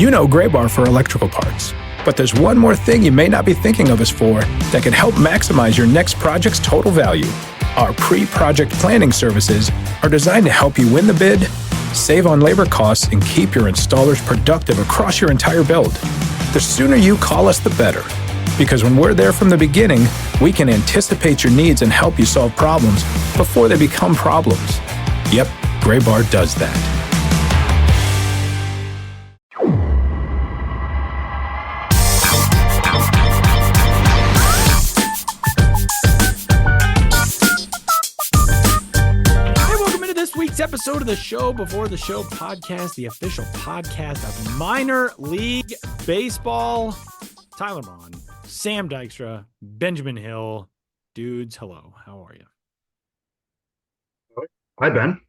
You know Gray Bar for electrical parts, but there's one more thing you may not be thinking of us for that can help maximize your next project's total value. Our pre-project planning services are designed to help you win the bid, save on labor costs, and keep your installers productive across your entire build. The sooner you call us, the better. Because when we're there from the beginning, we can anticipate your needs and help you solve problems before they become problems. Yep, Gray Bar does that. Episode of the Show Before the Show podcast, the official podcast of minor league baseball. Tyler Vaughn, Sam Dykstra, Benjamin Hill. Dudes, hello. How are you? Hi, Ben.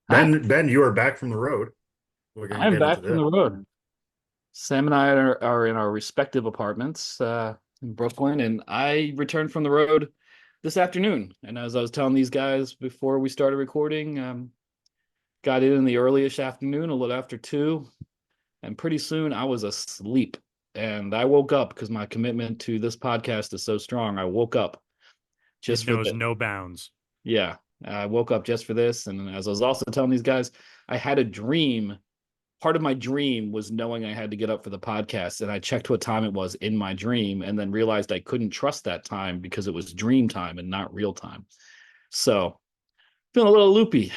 Ben, you are back from the road. I'm back from the road. Sam and I are in our respective apartments in Brooklyn, and I returned from the road this afternoon. And as I was telling these guys before we started recording, got in the early-ish afternoon, a little after 2, and pretty soon I was asleep. And I woke up because my commitment to this podcast is so strong. I woke up just for no bounds. Yeah, I woke up just for this. And as I was also telling these guys, I had a dream. Part of my dream was knowing I had to get up for the podcast, and I checked what time it was in my dream and then realized I couldn't trust that time because it was dream time and not real time. So feeling a little loopy.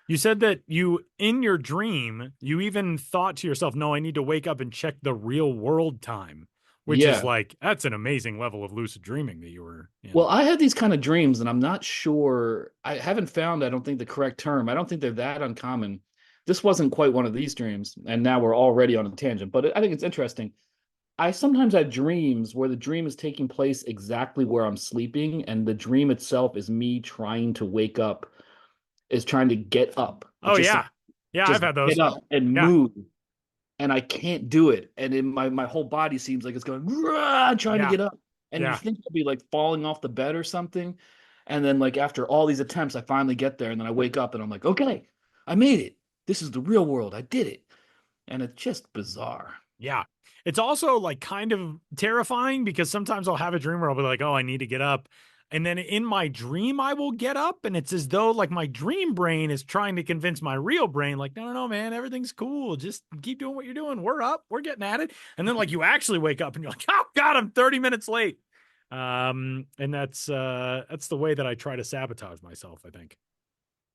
You said that in your dream, you even thought to yourself, no, I need to wake up and check the real world time, which is like, that's an amazing level of lucid dreaming that you were in. Well, I had these kind of dreams, and I'm not sure. I haven't found, I don't think, the correct term. I don't think they're that uncommon. This wasn't quite one of these dreams, and now we're already on a tangent, but I think it's interesting. I sometimes have dreams where the dream is taking place exactly where I'm sleeping, and the dream itself is me trying to wake up, is trying to get up. Oh, yeah. Yeah, I've had those. Get up and move, and I can't do it. And in my whole body seems like it's going, trying to get up. And you think I'll be like falling off the bed or something. And then like after all these attempts, I finally get there, and then I wake up and I'm like, okay, I made it. This is the real world. I did it. And it's just bizarre. Yeah. It's also like kind of terrifying because sometimes I'll have a dream where I'll be like, oh, I need to get up. And then in my dream, I will get up, and it's as though like my dream brain is trying to convince my real brain, like, no, man, everything's cool. Just keep doing what you're doing. We're up. We're getting at it. And then like you actually wake up and you're like, oh God, I'm 30 minutes late. And that's the way that I try to sabotage myself, I think.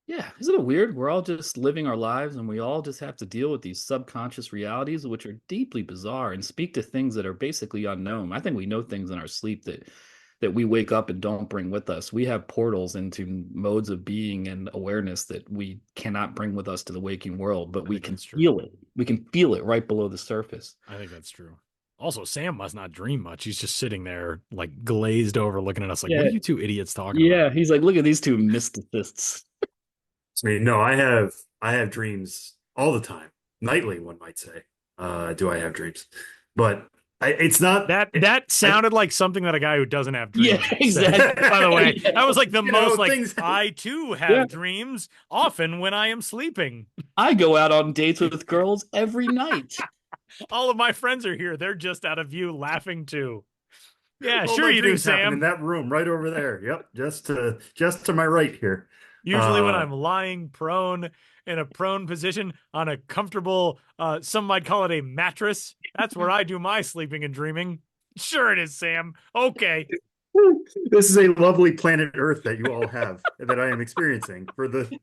Yeah. Isn't it weird? We're all just living our lives, and we all just have to deal with these subconscious realities, which are deeply bizarre and speak to things that are basically unknown. I think we know things in our sleep that we wake up and don't bring with us. We have portals into modes of being and awareness that we cannot bring with us to the waking world, but we can feel it. We can feel it right below the surface. I think that's true. Also, Sam must not dream much. He's just sitting there like glazed over looking at us like, what are you two idiots talking about? Yeah, he's like, look at these two mysticists. I mean, no, I have dreams all the time. Nightly, one might say. Do I have dreams? But it's not that sounded like something that a guy who doesn't have dreams. Yeah, exactly. By the way, that was like the most like things... I too have dreams often when I am sleeping. I go out on dates with girls every night. All of my friends are here. They're just out of view laughing too. Yeah, All sure you do, Sam. In that room right over there. Yep, just to my right here. Usually when I'm lying prone in a prone position on a comfortable, some might call it a mattress. That's where I do my sleeping and dreaming. Sure it is, Sam. Okay. This is a lovely planet Earth that you all have that I am experiencing for the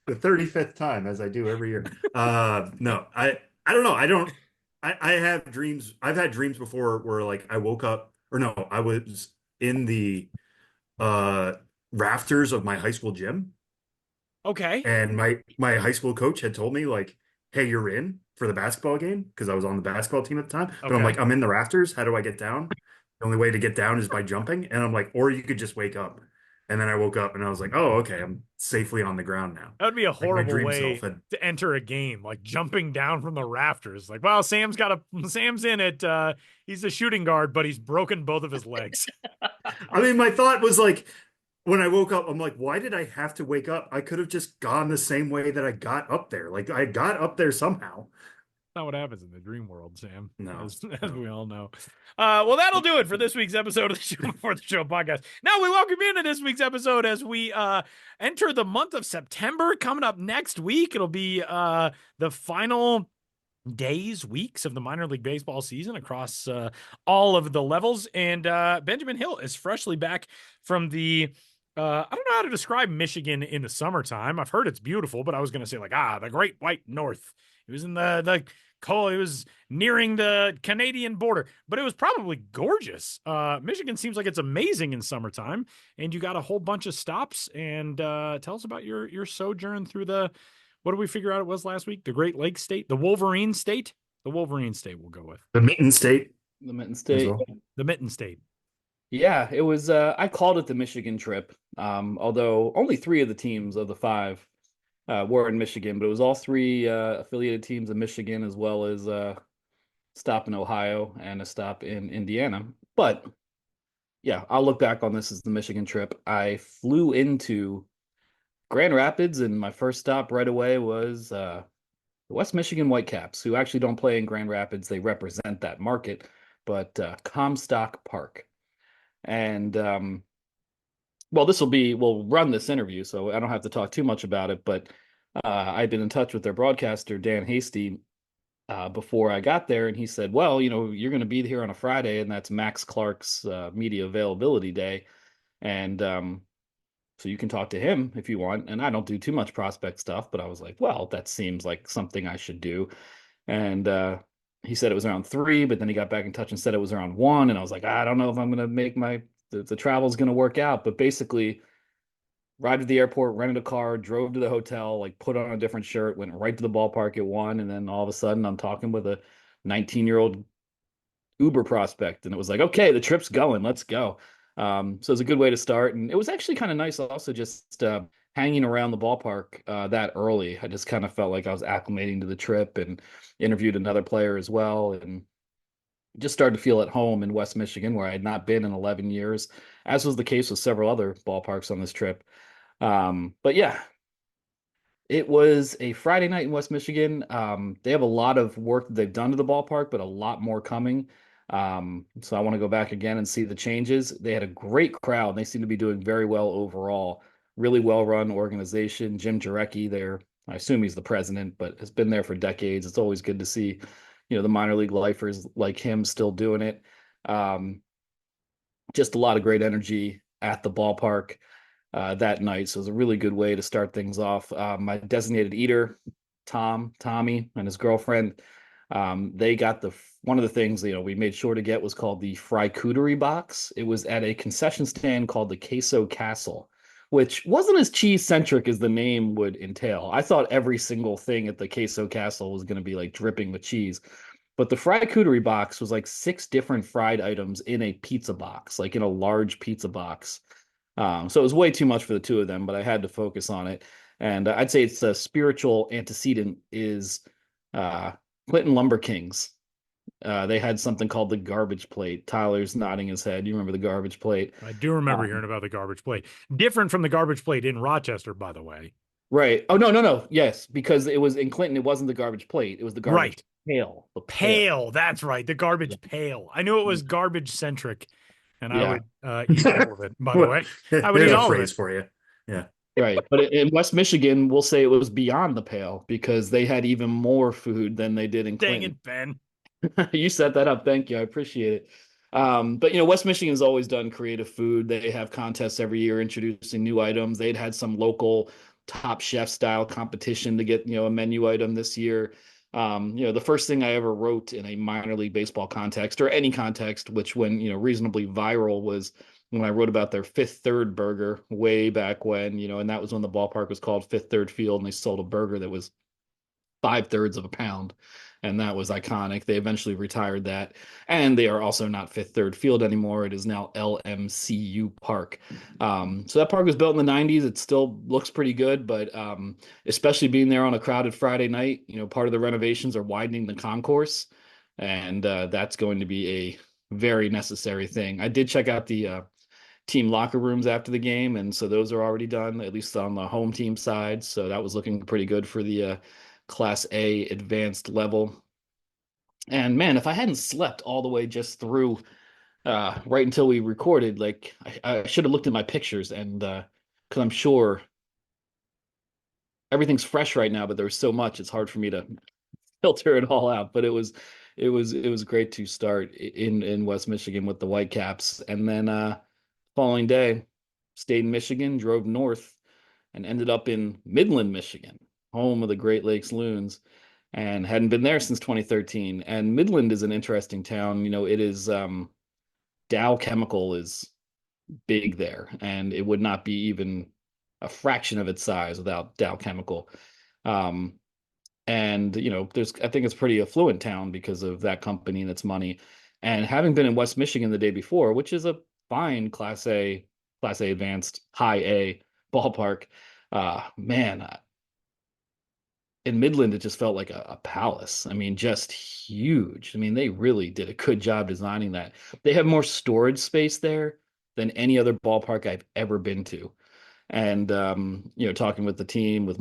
35th time, as I do every year. No, I don't know. I have dreams. I've had dreams before where like I woke up, or no, I was in the rafters of my high school gym. Okay. And my high school coach had told me like, hey, you're in for the basketball game, because I was on the basketball team at the time. But I'm like, I'm in the rafters. How do I get down? The only way to get down is by jumping. And I'm like, or you could just wake up. And then I woke up and I was like, oh, okay, I'm safely on the ground now. That would be a horrible way to enter a game, like jumping down from the rafters. Like, well, Sam's in it. He's a shooting guard, but he's broken both of his legs. I mean, my thought was like, when I woke up, I'm like, why did I have to wake up? I could have just gone the same way that I got up there. Like, I got up there somehow. Not what happens in the dream world, Sam. No, as we all know. Well, that'll do it for this week's episode of the Show Before the Show podcast. Now we welcome you into this week's episode as we enter the month of September. Coming up next week, it'll be the final days, weeks of the minor league baseball season across all of the levels. And Benjamin Hill is freshly back from the I don't know how to describe Michigan in the summertime. I've heard it's beautiful, but I was going to say the Great White North. It was in the cold. It was nearing the Canadian border, but it was probably gorgeous. Michigan seems like it's amazing in summertime, and you got a whole bunch of stops. And tell us about your sojourn through the. What did we figure out it was last week? The Great Lakes State, the Wolverine State, the Wolverine State. We'll go with the Mitten State. The Mitten State. Well. The Mitten State. Yeah, it was. I called it the Michigan trip. Although only 3 of the teams of the 5 were in Michigan, but it was all 3 affiliated teams in Michigan, as well as a stop in Ohio and a stop in Indiana. But yeah, I'll look back on this as the Michigan trip. I flew into Grand Rapids, and my first stop right away was the West Michigan Whitecaps, who actually don't play in Grand Rapids. They represent that market, but Comstock Park. And well, we'll run this interview, so I don't have to talk too much about it, but I'd been in touch with their broadcaster, Dan Hasty, before I got there, and he said, well, you're going to be here on a Friday, and that's Max Clark's media availability day, and so you can talk to him if you want. And I don't do too much prospect stuff, but I was like, well, that seems like something I should do. And he said it was around 3, but then he got back in touch and said it was around 1, and I was like, I don't know if I'm going to make the travel's going to work out. But basically, arrived at the airport, rented a car, drove to the hotel, like put on a different shirt, went right to the ballpark at 1, and then all of a sudden I'm talking with a 19-year-old Uber prospect, and it was like, okay, the trip's going, let's go. So it's a good way to start, and it was actually kind of nice also just hanging around the ballpark that early. I just kind of felt like I was acclimating to the trip, and interviewed another player as well, and just started to feel at home in West Michigan, where I had not been in 11 years, as was the case with several other ballparks on this trip. But yeah, it was a Friday night in West Michigan. They have a lot of work that they've done to the ballpark, but a lot more coming. So I want to go back again and see the changes. They had a great crowd, and they seem to be doing very well overall. Really well-run organization. Jim Jarecki there, I assume he's the president, but has been there for decades. It's always good to see, the minor league lifers like him still doing it. Just a lot of great energy at the ballpark that night. So it was a really good way to start things off. My designated eater, Tommy, and his girlfriend, they got one of the things we made sure to get was called the Fry-Cootery box. It was at a concession stand called the Queso Castle, which wasn't as cheese-centric as the name would entail. I thought every single thing at the Queso Castle was going to be like dripping with cheese. But the Fry-Cootery box was like 6 different fried items in a pizza box, like in a large pizza box. So it was way too much for the 2 of them, but I had to focus on it. And I'd say it's a spiritual antecedent is Clinton Lumber Kings. They had something called the garbage plate. Tyler's nodding his head. You remember the garbage plate? I do remember hearing about the garbage plate. Different from the garbage plate in Rochester, by the way. Right. Oh, no. Yes, because it was in Clinton. It wasn't the garbage plate. It was the garbage pail. The pail. That's right. The garbage pail. I knew it was garbage centric, and I would eat all of it. By the way, I would eat all of it for you. Yeah. Right. But in West Michigan, we'll say it was beyond the pale because they had even more food than they did in Clinton. Dang it, Ben. You set that up. Thank you. I appreciate it. But West Michigan's always done creative food. They have contests every year introducing new items. They'd had some local Top Chef style competition to get, a menu item this year. The first thing I ever wrote in a minor league baseball context or any context, which when, reasonably viral, was when I wrote about their Fifth Third burger way back when, and that was when the ballpark was called Fifth Third Field, and they sold a burger that was 5/3 of a pound. And that was iconic. They eventually retired that. And they are also not Fifth Third Field anymore. It is now LMCU Park. So that park was built in the 90s. It still looks pretty good, but especially being there on a crowded Friday night, part of the renovations are widening the concourse. And that's going to be a very necessary thing. I did check out the team locker rooms after the game. And so those are already done, at least on the home team side. So that was looking pretty good for the Class A advanced level. And man, if I hadn't slept all the way just through right until we recorded, like I should have looked at my pictures and because I'm sure everything's fresh right now, but there's so much it's hard for me to filter it all out. But it was great to start in West Michigan with the Whitecaps, and then following day stayed in Michigan, drove north, and ended up in Midland, Michigan, home of the Great Lakes Loons, and hadn't been there since 2013. And Midland is an interesting town. It is Dow Chemical is big there, and it would not be even a fraction of its size without Dow Chemical. Um, and there's I think it's a pretty affluent town because of that company and its money. And having been in West Michigan the day before, which is a fine Class A advanced high A ballpark, man, in Midland it just felt like a palace. I mean, just huge. I mean, they really did a good job designing that. They have more storage space there than any other ballpark I've ever been to. And talking with the team, with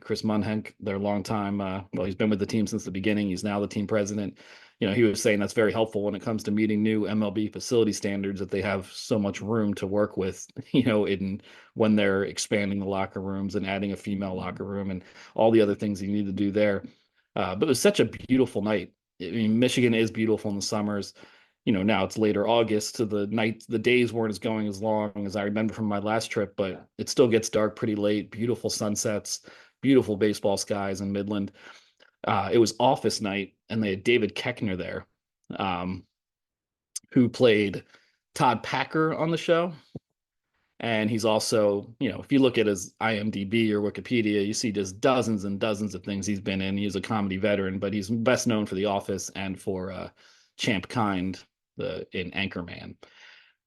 Chris Munhenk, their longtime, well, he's been with the team since the beginning. He's now the team president. He was saying that's very helpful when it comes to meeting new MLB facility standards, that they have so much room to work with, in when they're expanding the locker rooms and adding a female locker room and all the other things you need to do there. But it was such a beautiful night. I mean, Michigan is beautiful in the summers. Now it's later August, so the days weren't as going as long as I remember from my last trip, but it still gets dark pretty late. Beautiful sunsets, beautiful baseball skies in Midland. It was office night, and they had David Koechner there, um, who played Todd Packer on the show. And he's also, if you look at his IMDb or Wikipedia, you see just dozens and dozens of things he's been in. He's a comedy veteran, but he's best known for The Office and for Champ Kind, in Anchorman.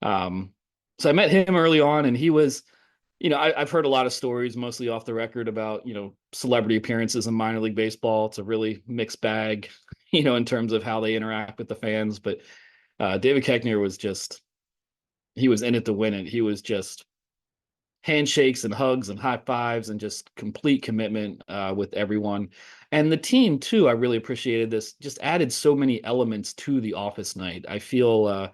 Um, so I met him early on, and he was, I've heard a lot of stories, mostly off the record, about celebrity appearances in minor league baseball. It's a really mixed bag, in terms of how they interact with the fans. But David Koechner he was in it to win it. He was just handshakes and hugs and high fives and just complete commitment with everyone. And the team too, I really appreciated this, just added so many elements to the office night. I feel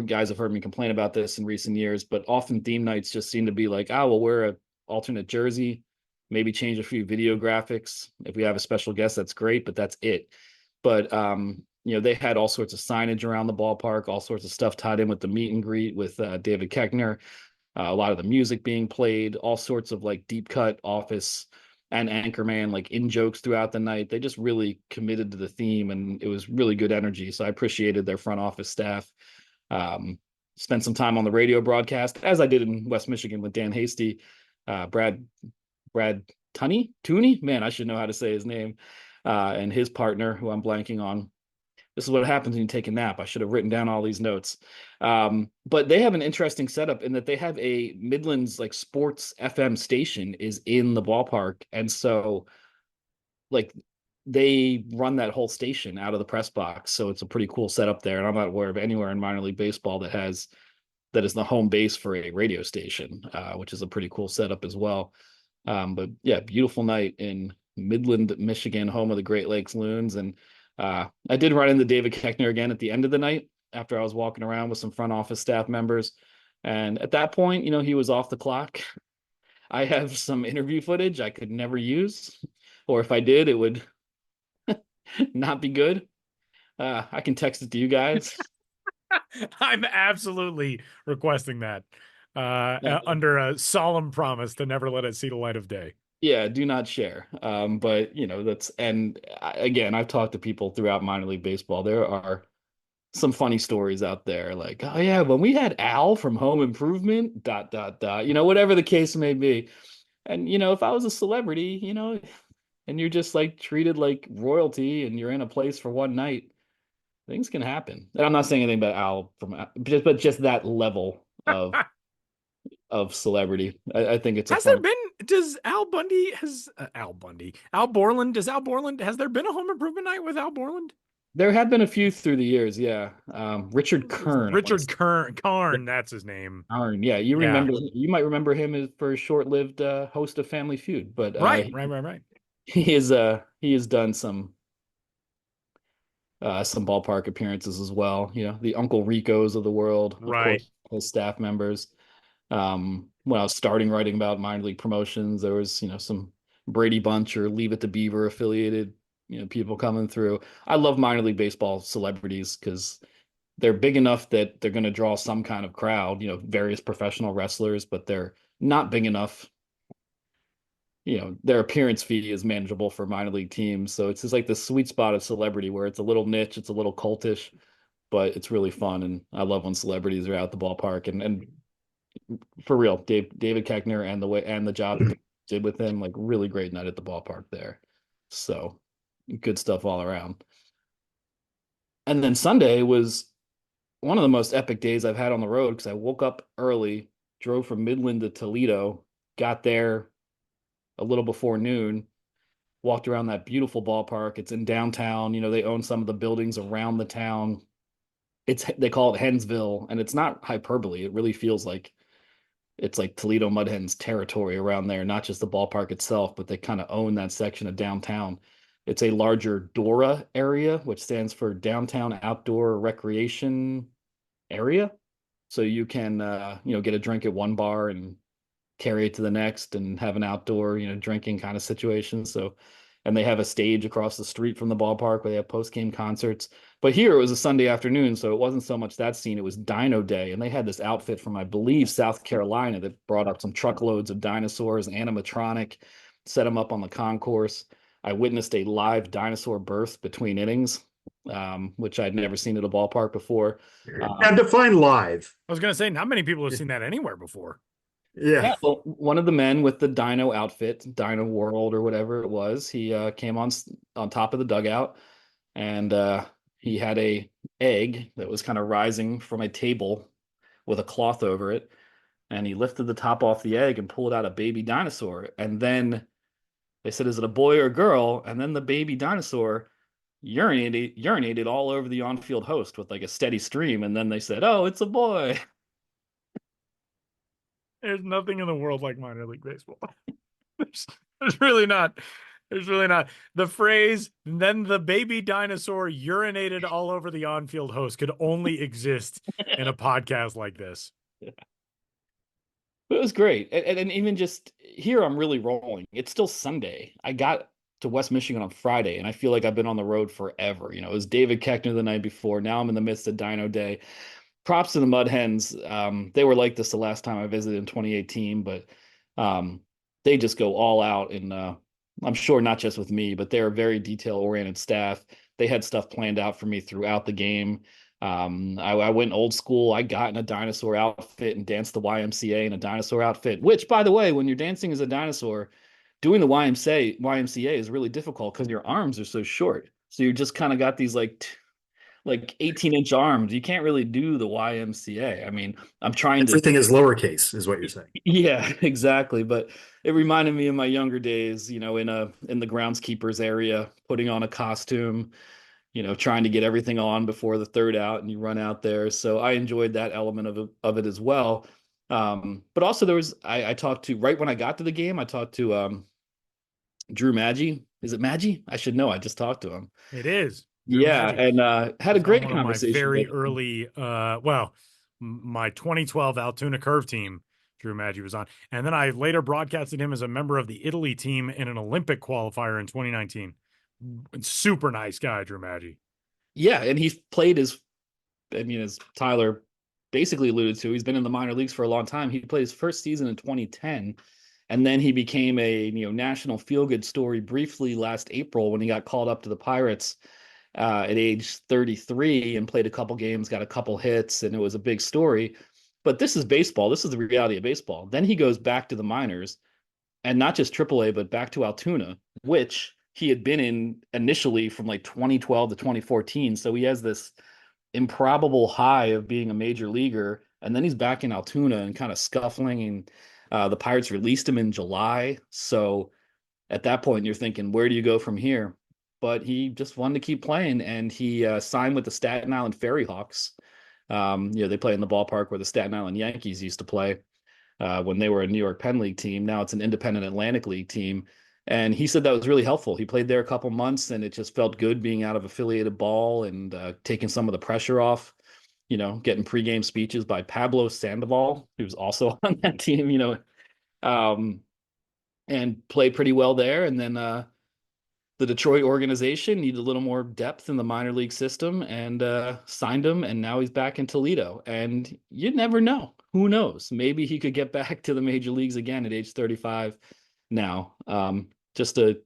guys have heard me complain about this in recent years, but often theme nights just seem to be like, oh, we'll wear a alternate jersey, maybe change a few video graphics. If we have a special guest, that's great, but that's it. But they had all sorts of signage around the ballpark, all sorts of stuff tied in with the meet and greet with David Koechner. A lot of the music being played, all sorts of like deep cut Office and Anchorman like in jokes throughout the night. They just really committed to the theme, and it was really good energy. So I appreciated their front office staff. Spent some time on the radio broadcast, as I did in West Michigan with Dan Hasty, Brad Tooney, man, I should know how to say his name, and his partner, who I'm blanking on. This is what happens when you take a nap. I should have written down all these notes. But they have an interesting setup in that they have a Midlands like sports FM station is in the ballpark. And so like they run that whole station out of the press box. So it's a pretty cool setup there. And I'm not aware of anywhere in minor league baseball that is the home base for a radio station, which is a pretty cool setup as well. But yeah, beautiful night in Midland, Michigan, home of the Great Lakes Loons. And I did run into David Koechner again at the end of the night after I was walking around with some front office staff members. And at that point, he was off the clock. I have some interview footage I could never use, or if I did, it would not be good. I can text it to you guys. I'm absolutely requesting that under a solemn promise to never let it see the light of day. Yeah, do not share. But again, I've talked to people throughout minor league baseball. There are some funny stories out there, like, oh yeah, when we had Al from Home Improvement, dot dot dot, whatever the case may be. And if I was a celebrity, and you're just like treated like royalty, and you're in a place for one night, things can happen. And I'm not saying anything about Al but just that level of celebrity. I think it's has there been Al Borland, has there been a Home Improvement night with Al Borland? There have been a few through the years, yeah. Richard Kern. Karn, that's his name. Karn, yeah. You might remember him for a short-lived host of Family Feud, but right. he has done some some ballpark appearances as well. The Uncle Ricos of the world, of Right. course, his staff members. When I was starting writing about minor league promotions, there was, some Brady Bunch or Leave It to Beaver affiliated, people coming through. I love minor league baseball celebrities because they're big enough that they're going to draw some kind of crowd, various professional wrestlers, but they're not big enough. Their appearance fee is manageable for minor league teams. So it's just like the sweet spot of celebrity where it's a little niche, it's a little cultish, but it's really fun. And I love when celebrities are out the ballpark. And for real, David Keckner and the job that they did with him, like really great night at the ballpark there. So good stuff all around. And then Sunday was one of the most epic days I've had on the road because I woke up early, drove from Midland to Toledo, got there a little before noon, walked around that beautiful ballpark. It's in downtown. They own some of the buildings around the town. They call it Hensville, and it's not hyperbole. It really feels like it's like Toledo Mud Hens territory around there, not just the ballpark itself, but they kind of own that section of downtown. It's a larger DORA area, which stands for Downtown Outdoor Recreation Area. So you can, get a drink at one bar and carry it to the next and have an outdoor, drinking kind of situation. So, and they have a stage across the street from the ballpark where they have post-game concerts. But here it was a Sunday afternoon, so it wasn't so much that scene. It was Dino Day, and they had this outfit from, I believe, South Carolina that brought up some truckloads of dinosaurs, animatronic, set them up on the concourse. I witnessed a live dinosaur birth between innings, which I'd never seen at a ballpark before. And define live. I was going to say, not many people have seen that anywhere before. Yeah. Well, one of the men with the Dino outfit, Dino World or whatever it was, he came on top of the dugout, and he had a egg that was kind of rising from a table with a cloth over it, and he lifted the top off the egg and pulled out a baby dinosaur. And then they said, "Is it a boy or a girl?" And then the baby dinosaur urinated all over the on-field host with like a steady stream. And then they said, "Oh, it's a boy." There's nothing in the world like minor league baseball. there's really not. There's really not. The phrase, then the baby dinosaur urinated all over the on-field host could only exist in a podcast like this. It was great. And even just here, I'm really rolling. It's still Sunday. I got to West Michigan on Friday, and I feel like I've been on the road forever. It was David Keckner the night before. Now I'm in the midst of Dino Day. Props to the Mud Hens. They were like this the last time I visited in 2018, but they just go all out. And I'm sure not just with me, but they're a very detail-oriented staff. They had stuff planned out for me throughout the game. I went old school. I got in a dinosaur outfit and danced the YMCA in a dinosaur outfit, which, by the way, when you're dancing as a dinosaur, doing the YMCA is really difficult because your arms are so short. So you just kind of got these like 18-inch arms. You can't really do the YMCA. I mean, I'm trying Everything is lowercase, is what you're saying. Yeah, exactly. But it reminded me of my younger days, in the groundskeepers area, putting on a costume, trying to get everything on before the third out, and you run out there. So I enjoyed that element of it as well. But also I talked to, right when I got to the game, I talked to Drew Maggi. Is it Maggi? I should know. I just talked to him. It is. Yeah, and had a great conversation. My very early, my 2012 Altoona Curve team, Drew Maggi was on, and then I later broadcasted him as a member of the Italy team in an Olympic qualifier in 2019. Super nice guy, Drew Maggi. Yeah, and he's played as Tyler basically alluded to, he's been in the minor leagues for a long time. He played his first season in 2010. And then he became a national feel-good story briefly last April when he got called up to the Pirates at age 33 and played a couple games, got a couple hits, and it was a big story. But this is baseball. This is the reality of baseball. Then he goes back to the minors, and not just AAA, but back to Altoona, which he had been in initially from like 2012 to 2014. So he has this improbable high of being a major leaguer, and then he's back in Altoona and kind of scuffling, and the Pirates released him in July. So at that point, you're thinking, where do you go from here? But he just wanted to keep playing, and he signed with the Staten Island Ferry Hawks. They play in the ballpark where the Staten Island Yankees used to play when they were a New York Penn League team. Now it's an independent Atlantic League team. And he said that was really helpful. He played there a couple months, and it just felt good being out of affiliated ball and taking some of the pressure off. Getting pregame speeches by Pablo Sandoval, who's also on that team. Um, and played pretty well there. And then the Detroit organization needed a little more depth in the minor league system and signed him. And now he's back in Toledo. And you never know. Who knows? Maybe he could get back to the major leagues again at age 35 now. Just a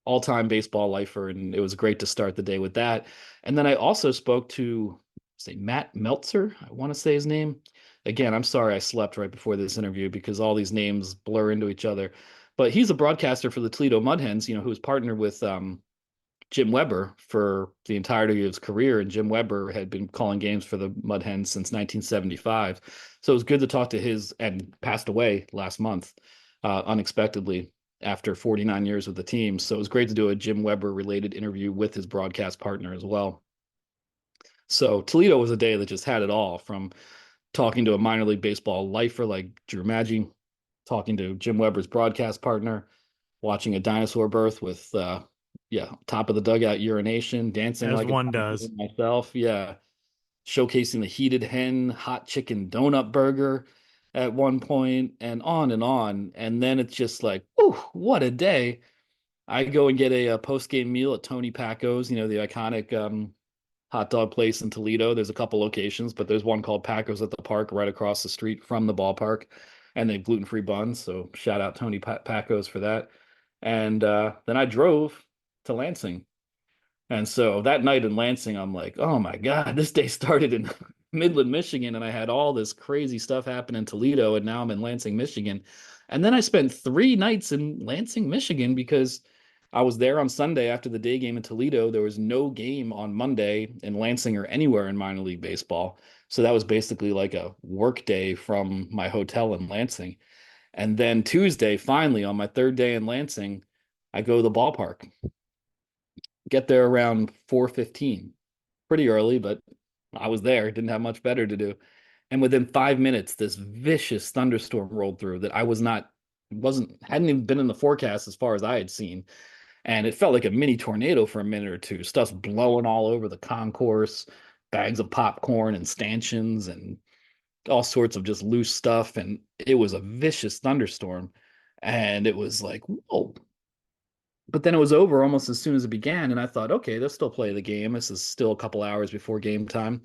all-time baseball lifer, and it was great to start the day with that. And then I also spoke to, say, Matt Meltzer, I want to say his name. Again, I'm sorry I slept right before this interview because all these names blur into each other. But he's a broadcaster for the Toledo Mud Hens, who was partnered with Jim Weber for the entirety of his career. And Jim Weber had been calling games for the Mud Hens since 1975. So it was good to talk to and passed away last month unexpectedly after 49 years with the team. So it was great to do a Jim Weber related interview with his broadcast partner as well. So Toledo was a day that just had it all, from talking to a minor league baseball lifer like Drew Maggi, talking to Jim Weber's broadcast partner, watching a dinosaur birth with, top of the dugout urination, dancing as like one does. myself. Yeah. Showcasing the heated hen, hot chicken donut burger at one point, and on and on. And then it's just like, whew, what a day. I go and get a post-game meal at Tony Paco's, the iconic hot dog place in Toledo. There's a couple locations, but there's one called Paco's at the park right across the street from the ballpark, and they have gluten-free buns. So shout out Tony Paco's for that. And then I drove to Lansing. And so that night in Lansing, I'm like, oh my God, this day started in Midland, Michigan, and I had all this crazy stuff happen in Toledo, and now I'm in Lansing, Michigan. And then I spent 3 nights in Lansing, Michigan, because I was there on Sunday after the day game in Toledo. There was no game on Monday in Lansing or anywhere in minor league baseball. So that was basically like a work day from my hotel in Lansing. And then Tuesday, finally, on my 3rd day in Lansing, I go to the ballpark, get there around 4:15, pretty early, but I was there, didn't have much better to do. And within 5 minutes, this vicious thunderstorm rolled through that hadn't even been in the forecast as far as I had seen. And it felt like a mini tornado for a minute or two. Stuff's blowing all over the concourse, bags of popcorn and stanchions and all sorts of just loose stuff. And it was a vicious thunderstorm. And it was like, whoa. But then it was over almost as soon as it began. And I thought, okay, they'll still play the game. This is still a couple hours before game time.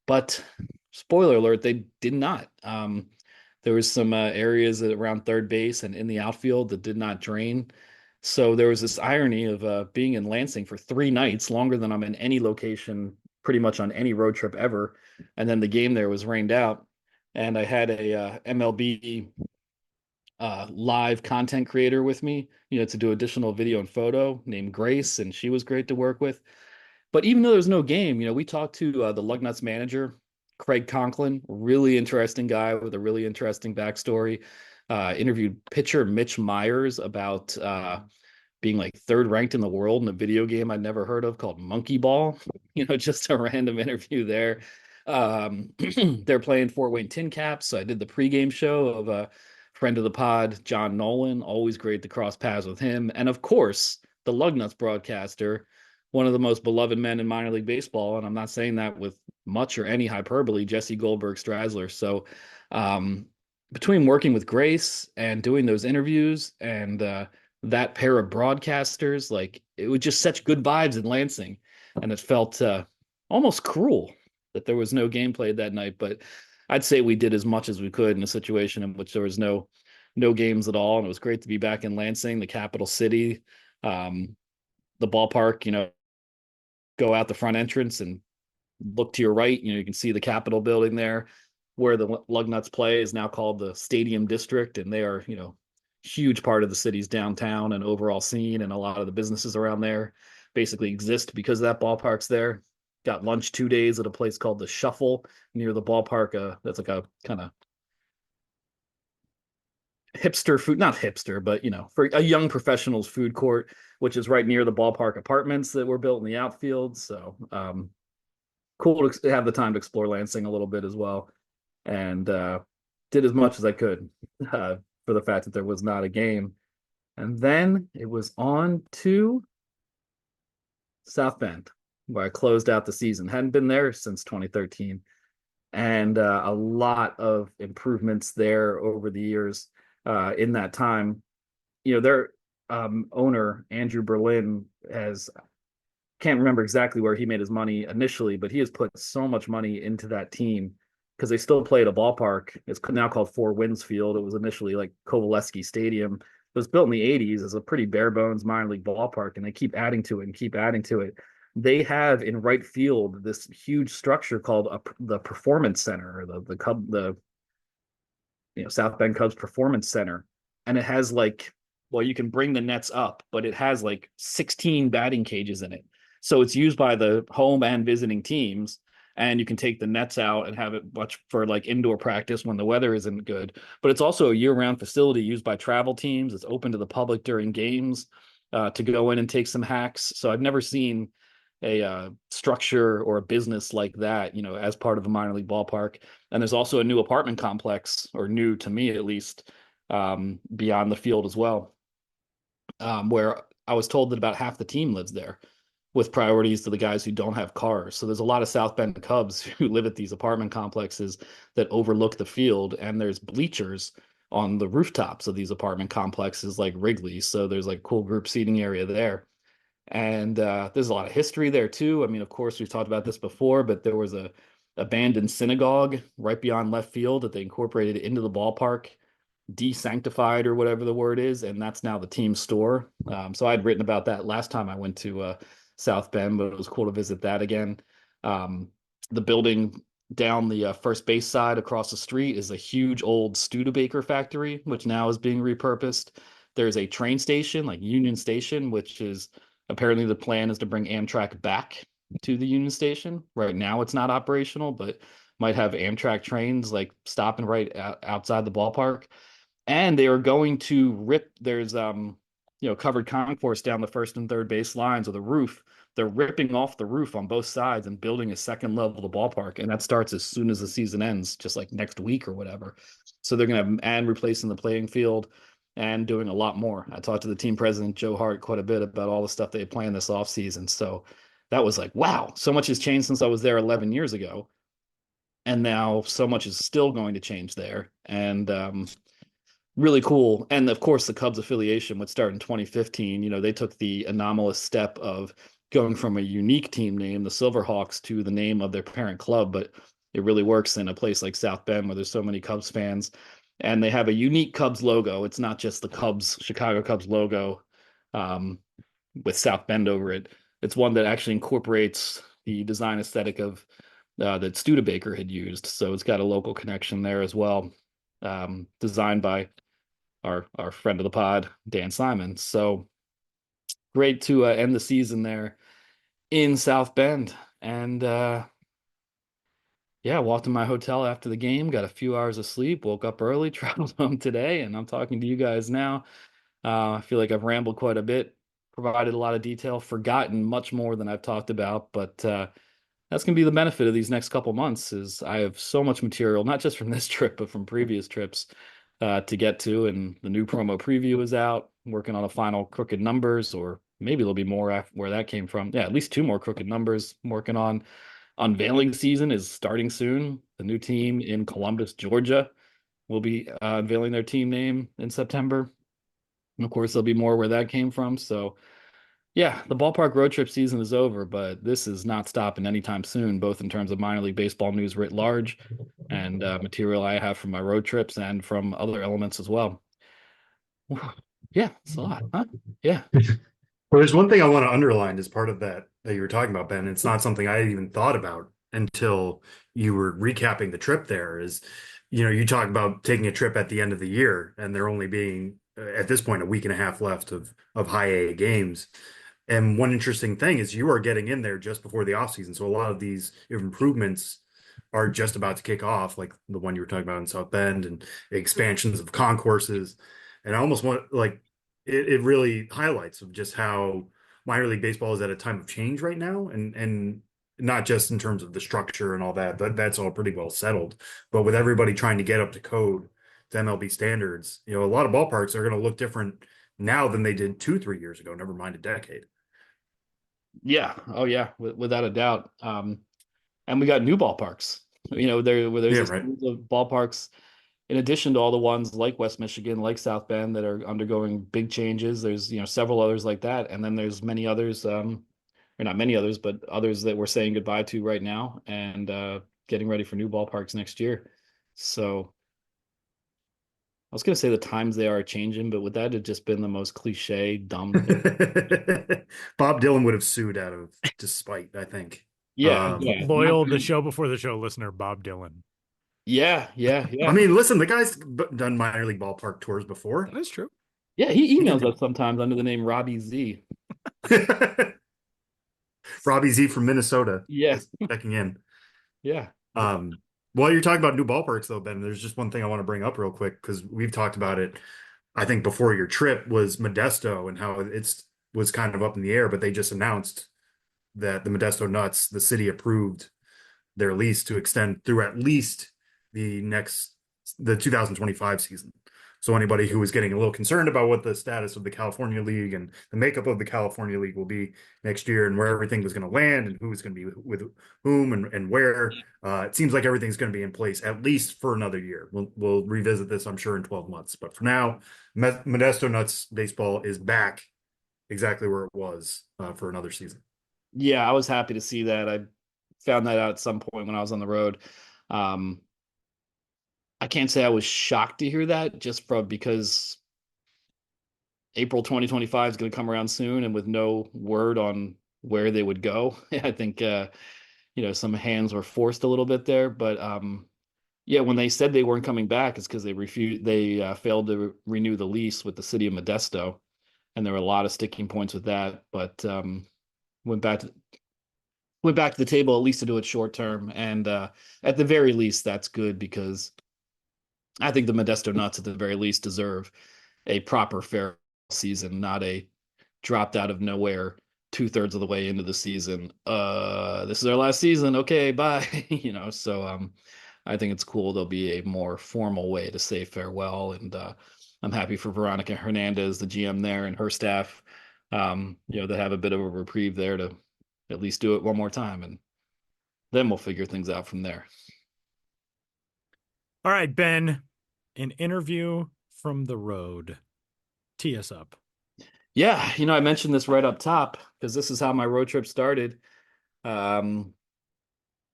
But spoiler alert, they did not. There was some areas around third base and in the outfield that did not drain. So there was this irony of being in Lansing for 3 nights, longer than I'm in any location, pretty much on any road trip ever. And then the game there was rained out. And I had a MLB live content creator with me, to do additional video and photo, named Grace, and she was great to work with. But even though there's no game, we talked to the Lugnuts manager, Craig Conklin, really interesting guy with a really interesting backstory. Interviewed pitcher Mitch Myers about being like 3rd ranked in the world in a video game I'd never heard of called Monkey Ball. Just a random interview there. They're playing Fort Wayne Tin Caps, so I did the pregame show of friend of the pod, John Nolan. Always great to cross paths with him. And of course, the Lugnuts broadcaster, one of the most beloved men in minor league baseball. And I'm not saying that with much or any hyperbole, Jesse Goldberg Strassler. So between working with Grace and doing those interviews and that pair of broadcasters, like, it was just such good vibes in Lansing. And it felt almost cruel that there was no game played that night. But I'd say we did as much as we could in a situation in which there was no games at all. And it was great to be back in Lansing, the capital city. The ballpark, go out the front entrance and look to your right, you can see the Capitol building there, where the Lugnuts play is now called the Stadium District. And they are, huge part of the city's downtown and overall scene. And a lot of the businesses around there basically exist because that ballpark's there. Got lunch 2 days at a place called the Shuffle near the ballpark. That's like a kind of hipster food, not hipster, but for a young professionals food court, which is right near the ballpark apartments that were built in the outfield. So cool to have the time to explore Lansing a little bit as well, and did as much as I could for the fact that there was not a game. And then it was on to South Bend, where I closed out the season. Hadn't been there since 2013, and a lot of improvements there over the years. In that time, their owner Andrew Berlin has can't remember exactly where he made his money initially, but he has put so much money into that team because they still play at a ballpark. It's now called Four Winds Field. It was initially like Kovaleski Stadium. It was built in the 80s as a pretty bare bones minor league ballpark, and they keep adding to it and keep adding to it. They have in right field this huge structure called the Performance Center, or the South Bend Cubs Performance Center, and it has like, well, you can bring the nets up, but it has like 16 batting cages in it. So it's used by the home and visiting teams, and you can take the nets out and have it much for like indoor practice when the weather isn't good. But it's also a year-round facility used by travel teams. It's open to the public during games to go in and take some hacks. So I've never seen a structure or a business like that, as part of a minor league ballpark. And there's also a new apartment complex, or new to me at least, beyond the field as well, where I was told that about half the team lives there, with priorities to the guys who don't have cars. So there's a lot of South Bend Cubs who live at these apartment complexes that overlook the field, and there's bleachers on the rooftops of these apartment complexes like Wrigley. So there's like cool group seating area there. And there's a lot of history there too. I mean, of course, we've talked about this before, but there was a abandoned synagogue right beyond left field that they incorporated into the ballpark, desanctified or whatever the word is, and that's now the team store. So I'd written about that last time I went to South Bend, but it was cool to visit that again. The building down the first base side across the street is a huge old Studebaker factory, which now is being repurposed. There's a train station, like Union Station, which is apparently the plan is to bring Amtrak back to the Union Station. Right now it's not operational, but might have Amtrak trains like stopping right outside the ballpark. And they are going to rip, there's covered concourse down the first and third base lines with a roof. They're ripping off the roof on both sides and building a second level of the ballpark, and that starts as soon as the season ends, just like next week or whatever. So they're going to and replacing the playing field and doing a lot more. I talked to the team president, Joe Hart, quite a bit about all the stuff they had planned this offseason. So that was like, wow, so much has changed since I was there 11 years ago. And now so much is still going to change there. And really cool. And of course, the Cubs affiliation would start in 2015. They took the anomalous step of going from a unique team name, the Silverhawks, to the name of their parent club. But it really works in a place like South Bend where there's so many Cubs fans. And they have a unique Cubs logo. It's not just the Chicago Cubs logo with South Bend over it. It's one that actually incorporates the design aesthetic of that Studebaker had used. So it's got a local connection there as well, designed by our friend of the pod, Dan Simon. So great to end the season there in South Bend. And walked to my hotel after the game, got a few hours of sleep, woke up early, traveled home today, and I'm talking to you guys now. I feel like I've rambled quite a bit, provided a lot of detail, forgotten much more than I've talked about, but that's going to be the benefit of these next couple months is I have so much material, not just from this trip, but from previous trips to get to. And the new promo preview is out, I'm working on a final Crooked Numbers, or maybe there'll be more where that came from. Yeah, at least 2 more Crooked Numbers I'm working on. Unveiling season is starting soon. The new team in Columbus, Georgia will be unveiling their team name in September. And of course, there'll be more where that came from. So yeah, the ballpark road trip season is over, but this is not stopping anytime soon, both in terms of minor league baseball news writ large and material I have from my road trips and from other elements as well. Yeah, it's a lot, huh? Yeah. Well, there's one thing I want to underline as part of that you were talking about, Ben. It's not something I even thought about until you were recapping the trip there is, you talk about taking a trip at the end of the year and there only being, at this point, a week and a half left of high A games. And one interesting thing is you are getting in there just before the offseason. So a lot of these improvements are just about to kick off, like the one you were talking about in South Bend and expansions of concourses. And I almost want it really highlights of just how minor league baseball is at a time of change right now. And not just in terms of the structure and all that, that's all pretty well settled. But with everybody trying to get up to code to MLB standards, a lot of ballparks are going to look different now than they did 2-3 years ago, never mind a decade. Yeah. Oh yeah, without a doubt. And we got new ballparks. There's Yeah, a right. series of ballparks in addition to all the ones like West Michigan, like South Bend that are undergoing big changes. There's, several others like that. And then there's many others, or not many others, but others that we're saying goodbye to right now and getting ready for new ballparks next year. So I was going to say the times they are changing, but would that have just been the most cliche, dumb thing? Bob Dylan would have sued out of despite, I think. Yeah, yeah, Loyal the show before the show listener, Bob Dylan. yeah, yeah, I yeah. mean, listen, the guy's done minor league ballpark tours before. That is true. Yeah, he He can emails do us sometimes under the name Robbie Z. Robbie Z from Minnesota Yes, checking in. yeah. While you're talking about new ballparks, though, Ben, there's just one thing I want to bring up real quick because we've talked about it. I think before your trip was Modesto and how it's was kind of up in the air, but they just announced that the Modesto Nuts, the city approved their lease to extend through at least the 2025 season. So anybody who is getting a little concerned about what the status of the California League and the makeup of the California League will be next year and where everything was going to land and who's going to be with whom and where, it seems like everything's going to be in place at least for another year. We'll revisit this, I'm sure, in 12 months. But for now, Modesto Nuts baseball is back exactly where it was for another season. Yeah, I was happy to see that. I found that out at some point when I was on the road. I can't say I was shocked to hear that just because April 2025 is going to come around soon and with no word on where they would go. I think, some hands were forced a little bit there, but yeah, when they said they weren't coming back, it's because they failed to renew the lease with the city of Modesto. And there were a lot of sticking points with that, but went back to the table at least to do it short term. And at the very least, that's good because I think the Modesto Nuts at the very least deserve a proper fair season, not a dropped out of nowhere 2/3 of the way into the season. This is our last season. Okay, bye. So I think it's cool. There'll be a more formal way to say farewell. And I'm happy for Veronica Hernandez, the GM there, and her staff. They have a bit of a reprieve there to at least do it one more time. And then we'll figure things out from there. All right, Ben, an interview from the road. Tee us up. Yeah, I mentioned this right up top because this is how my road trip started. Driving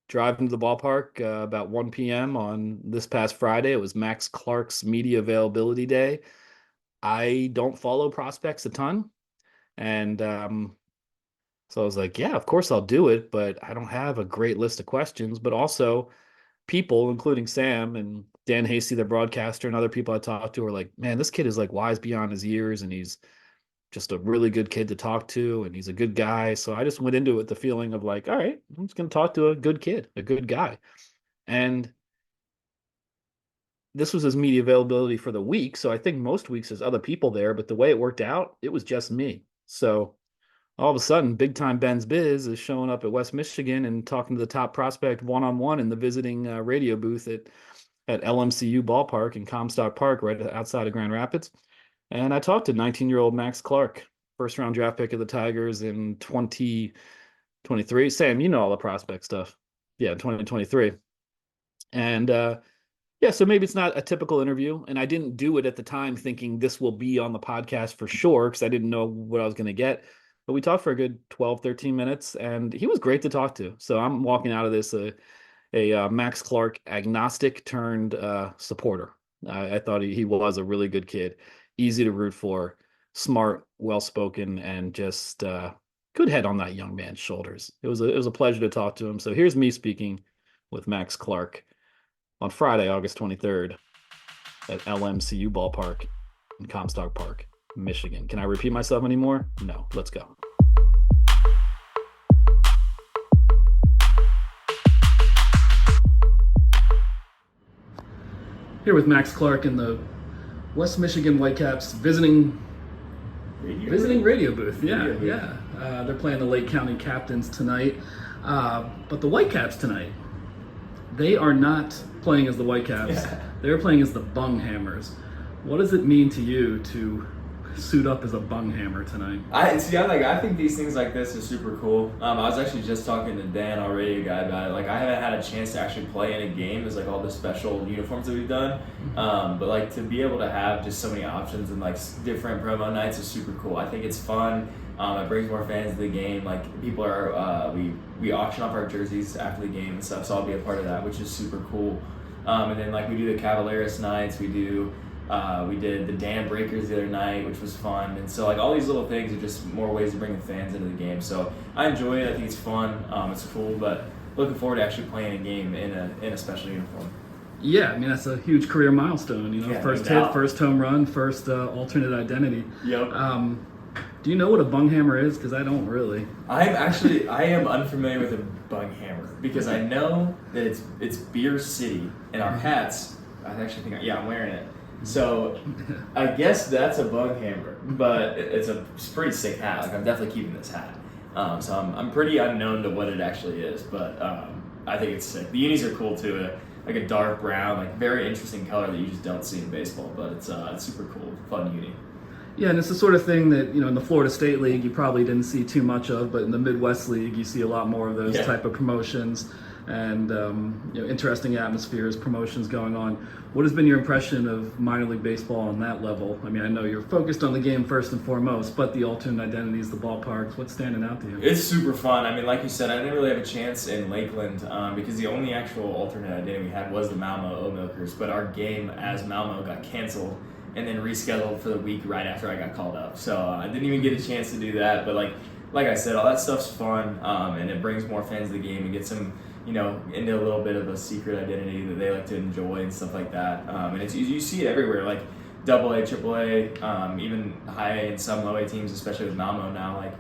to the ballpark about 1 p.m. on this past Friday. It was Max Clark's media availability day. I don't follow prospects a ton. And so I was like, yeah, of course I'll do it, but I don't have a great list of questions. But also people, including Sam and Dan Hasty, the broadcaster, and other people I talked to are like, man, this kid is like wise beyond his years and he's just a really good kid to talk to and he's a good guy. So I just went into it with the feeling of like, all right, I'm just going to talk to a good kid, a good guy. And this was his media availability for the week. So I think most weeks there's other people there, but the way it worked out, it was just me. So all of a sudden, big time Ben's Biz is showing up at West Michigan and talking to the top prospect one-on-one in the visiting radio booth at LMCU Ballpark in Comstock Park, right outside of Grand Rapids. And I talked to 19-year-old Max Clark, first-round draft pick of the Tigers in 2023. Sam, you know all the prospect stuff. Yeah, 2023. And yeah, so maybe it's not a typical interview. And I didn't do it at the time thinking this will be on the podcast for sure because I didn't know what I was going to get. But we talked for a good 12, 13 minutes, and he was great to talk to. So I'm walking out of this a Max Clark agnostic turned supporter. I thought he was a really good kid, easy to root for, smart, well-spoken, and just good head on that young man's shoulders. It was a pleasure to talk to him. So here's me speaking with Max Clark on Friday, August 23rd at LMCU Ballpark in Comstock Park, Michigan. Can I repeat myself anymore? No. Let's go. Here with Max Clark in the West Michigan Whitecaps visiting radio booth. Yeah. They're playing the Lake County Captains tonight. But the Whitecaps tonight, they are not playing as the Whitecaps. Yeah. They're playing as the Bunghammers. What does it mean to you to suit up as a bung hammer tonight? I think these things like this are super cool. I was actually just talking to Dan, our radio guy, about it. Like, I haven't had a chance to actually play in a game. There's like all the special uniforms that we've done, but like to be able to have just so many options and like different promo nights is super cool. I think it's fun. It brings more fans to the game. Like, people are we auction off our jerseys after the game and stuff, so I'll be a part of that, which is super cool. And then like we do the Cavaleris nights, we did the Dam Breakers the other night, which was fun. And so like all these little things are just more ways to bring the fans into the game. So I enjoy it. I think it's fun. It's cool, but looking forward to actually playing a game in a special uniform. Yeah, I mean, that's a huge carear milestone. You know, Yeah, first no doubt. hit, first home run, first alternate identity. Yep. Do you know what a bung hammer is? Because I don't really. I am unfamiliar with a bung hammer because I know that it's Beer City and our hats. I actually think I'm wearing it. So I guess that's a bung hammer, but it's a pretty sick hat. Like, I'm definitely keeping this hat. So I'm pretty unknown to what it actually is, but I think it's sick. The unis are cool too. Like a dark brown, like very interesting color that you just don't see in baseball, but it's super cool, fun uni. Yeah, and it's the sort of thing that, you know, in the Florida State League you probably didn't see too much of, but in the Midwest League you see a lot more of those type of promotions and you know, interesting atmospheres, promotions going on. What has been your impression of minor league baseball on that level? I mean, I know you're focused on the game first and foremost, but the alternate identities, the ballparks, what's standing out to you? It's super fun. I mean, like you said, I didn't really have a chance in Lakeland because the only actual alternate identity we had was the Malmo O-Milkers, but our game as Malmo got canceled and then rescheduled for the week right after I got called up. So I didn't even get a chance to do that. But like I said, all that stuff's fun, and it brings more fans to the game and gets them, you know, into a little bit of a secret identity that they like to enjoy and stuff like that. And it's you see it everywhere, like AA, AAA, even high A and some low A teams, especially with Malmo now. Like,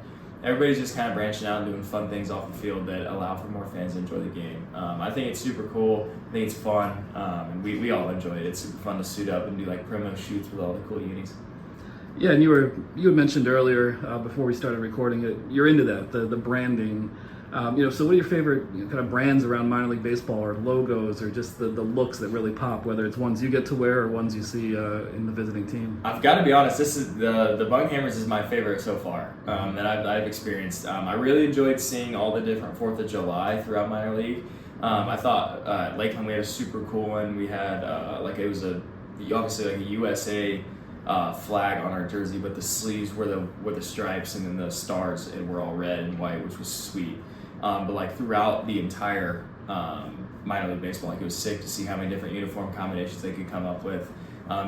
everybody's just kind of branching out and doing fun things off the field that allow for more fans to enjoy the game. I think it's super cool. I think it's fun, and we all enjoy it. It's super fun to suit up and do like promo shoots with all the cool unis. Yeah, and you had mentioned earlier before we started recording it, you're into that, the branding. You know, so what are your favorite kind of brands around minor league baseball, or logos, or just the looks that really pop, whether it's ones you get to wear or ones you see in the visiting team? I've got to be honest, this is the Bung Hammers is my favorite so far that I've experienced. I really enjoyed seeing all the different 4th of July throughout minor league. I thought Lakeland, we had a super cool one. We had it was obviously like a USA flag on our jersey, but the sleeves were the stripes, and then the stars were all red and white, which was sweet. But like throughout the entire minor league baseball, like, it was sick to see how many different uniform combinations they could come up with.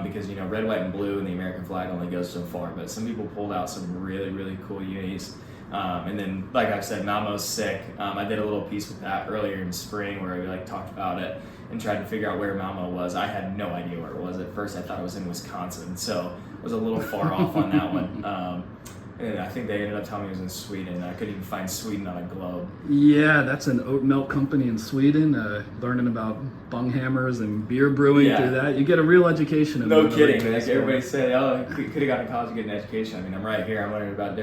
Because, you know, red, white, and blue and the American flag only goes so far, but some people pulled out some really, really cool unis. And then, like I said, Malmo's sick. I did a little piece with that earlier in spring where we talked about it and tried to figure out where Malmo was. I had no idea where it was at first. I thought it was in Wisconsin, so I was a little far off on that one. And I think they ended up telling me it was in Sweden. I couldn't even find Sweden on a globe. Yeah, that's an oat milk company in Sweden. Learning about bung hammers and beer brewing through that, you get a real education. No kidding. Like, everybody said, "Oh, you could have gone to college to get an education." I mean, I'm right here. I'm learning about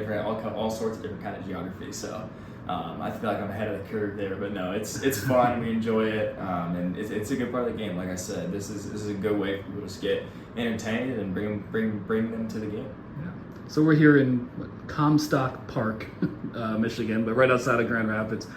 all sorts of different kind of geography. So I feel like I'm ahead of the curve there. But no, it's fun. We enjoy it, and it's a good part of the game. Like I said, this is a good way for people to just get entertained and bring them to the game. So we're here in Comstock Park, Michigan, but right outside of Grand Rapids.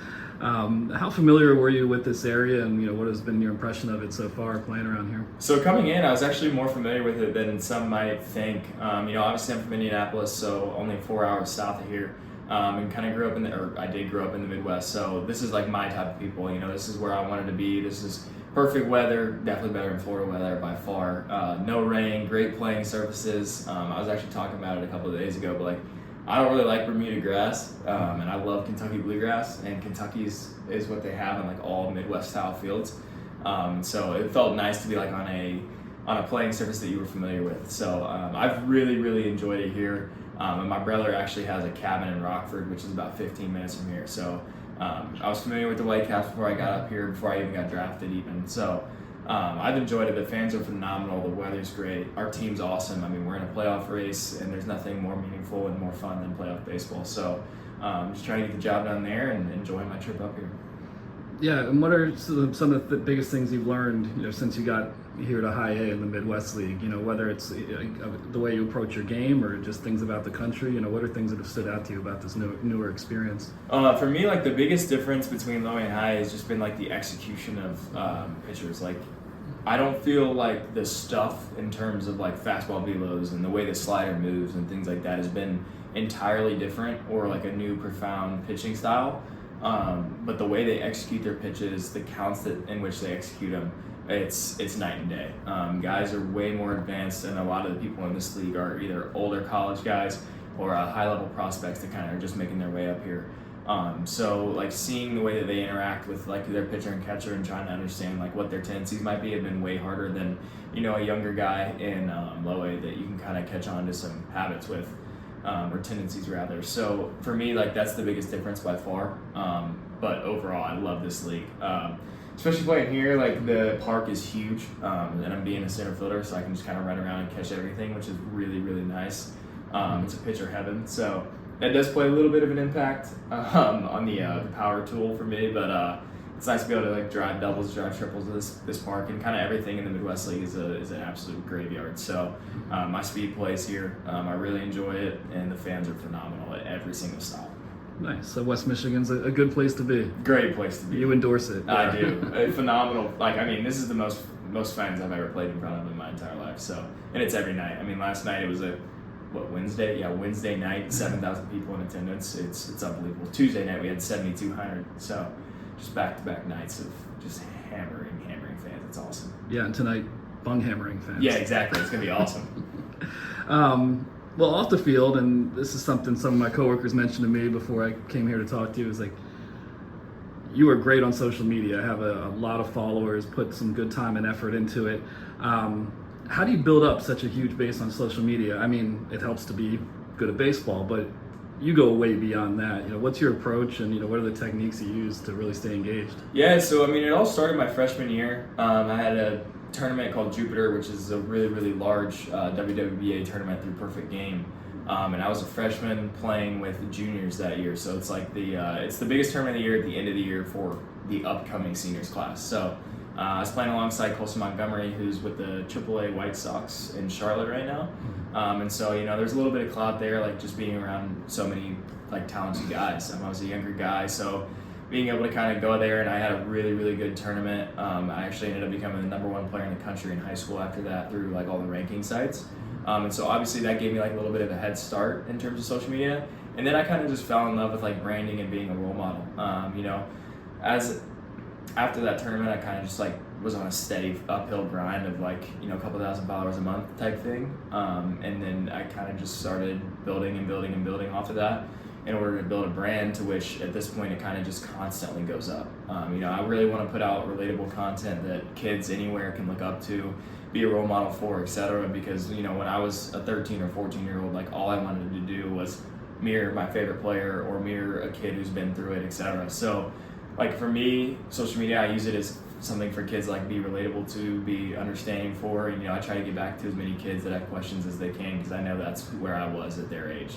How familiar were you with this area, and, you know, what has been your impression of it so far playing around here? So coming in, I was actually more familiar with it than some might think. You know, obviously I'm from Indianapolis, so only 4 hours south of here, and kind of I did grow up in the Midwest. So this is like my type of people. You know, this is where I wanted to be. This is perfect weather, definitely better than Florida weather by far. No rain, great playing surfaces. I was actually talking about it a couple of days ago, but I don't really like Bermuda grass, and I love Kentucky bluegrass, and Kentucky's is what they have in all Midwest style fields. So it felt nice to be on a playing surface that you were familiar with. So I've really, really enjoyed it here. And my brother actually has a cabin in Rockford, which is about 15 minutes from here. So I was familiar with the Whitecaps before I got up here, before I even got drafted even. So I've enjoyed it. The fans are phenomenal. The weather's great. Our team's awesome. I mean, we're in a playoff race, and there's nothing more meaningful and more fun than playoff baseball. So just trying to get the job done there and enjoying my trip up here. Yeah, and what are some of the biggest things you've learned, since you got here to High A in the Midwest League? Whether it's the way you approach your game or just things about the country. What are things that have stood out to you about this newer experience? For me, like the biggest difference between low and high has just been like the execution of pitchers. Like, I don't feel like the stuff in terms of like fastball velos and the way the slider moves and things like that has been entirely different or like a new profound pitching style. But the way they execute their pitches, the counts in which they execute them, it's night and day. Guys are way more advanced, and a lot of the people in this league are either older college guys or high-level prospects that kind of are just making their way up here. So like seeing the way that they interact with like their pitcher and catcher and trying to understand like what their tendencies might be have been way harder than a younger guy in low A that you can kind of catch on to some habits with. Or tendencies rather. So for me, like that's the biggest difference by far. But overall, I love this league. Especially playing here, like the park is huge, and I'm being a center fielder, so I can just kind of run around and catch everything, which is really, really nice. It's a pitcher heaven, so that does play a little bit of an impact on the power tool for me. But it's nice to be able to like drive doubles, drive triples to this park, and kind of everything in the Midwest League is an absolute graveyard. So my speed plays here. I really enjoy it, and the fans are phenomenal at every single stop. Nice. So West Michigan's a good place to be. Great place to be. You endorse it. I do. Phenomenal. Like, I mean, this is the most fans I've ever played in front of in my entire life. So, and it's every night. I mean, last night it was Wednesday? Yeah, Wednesday night, 7,000 people in attendance. It's unbelievable. Tuesday night we had 7,200. So, just back-to-back nights of just hammering fans. It's awesome. Yeah, and tonight, bung hammering fans. Yeah, exactly. It's gonna be awesome. Well, off the field, and this is something some of my coworkers mentioned to me before I came here to talk to you, is like, you are great on social media. I have a lot of followers, put some good time and effort into it. How do you build up such a huge base on social media? I mean, it helps to be good at baseball, but you go way beyond that. What's your approach, and what are the techniques you use to really stay engaged? Yeah, so I mean, it all started my freshman year. I had a tournament called Jupiter, which is a really, really large WWBA tournament through Perfect Game. And I was a freshman playing with juniors that year. So it's like it's the biggest tournament of the year at the end of the year for the upcoming seniors class. So I was playing alongside Colson Montgomery, who's with the AAA White Sox in Charlotte right now. And so, there's a little bit of clout there, like just being around so many like talented guys. I was a younger guy, so being able to kind of go there, and I had a really, really good tournament. I actually ended up becoming the #1 player in the country in high school after that through like all the ranking sites. And so obviously that gave me like a little bit of a head start in terms of social media. And then I kind of just fell in love with like branding and being a role model. After that tournament, I kind of just like was on a steady uphill grind of like, a couple $1,000 a month type thing. And then I kind of just started building off of that in order to build a brand to which at this point it kind of just constantly goes up. I really want to put out relatable content that kids anywhere can look up to, be a role model for, etc. Because, when I was a 13 or 14-year-old, like all I wanted to do was mirror my favorite player or mirror a kid who's been through it, etc. So like for me, social media, I use it as something for kids like be relatable to, be understanding for, and I try to get back to as many kids that have questions as they can, because I know that's where I was at their age.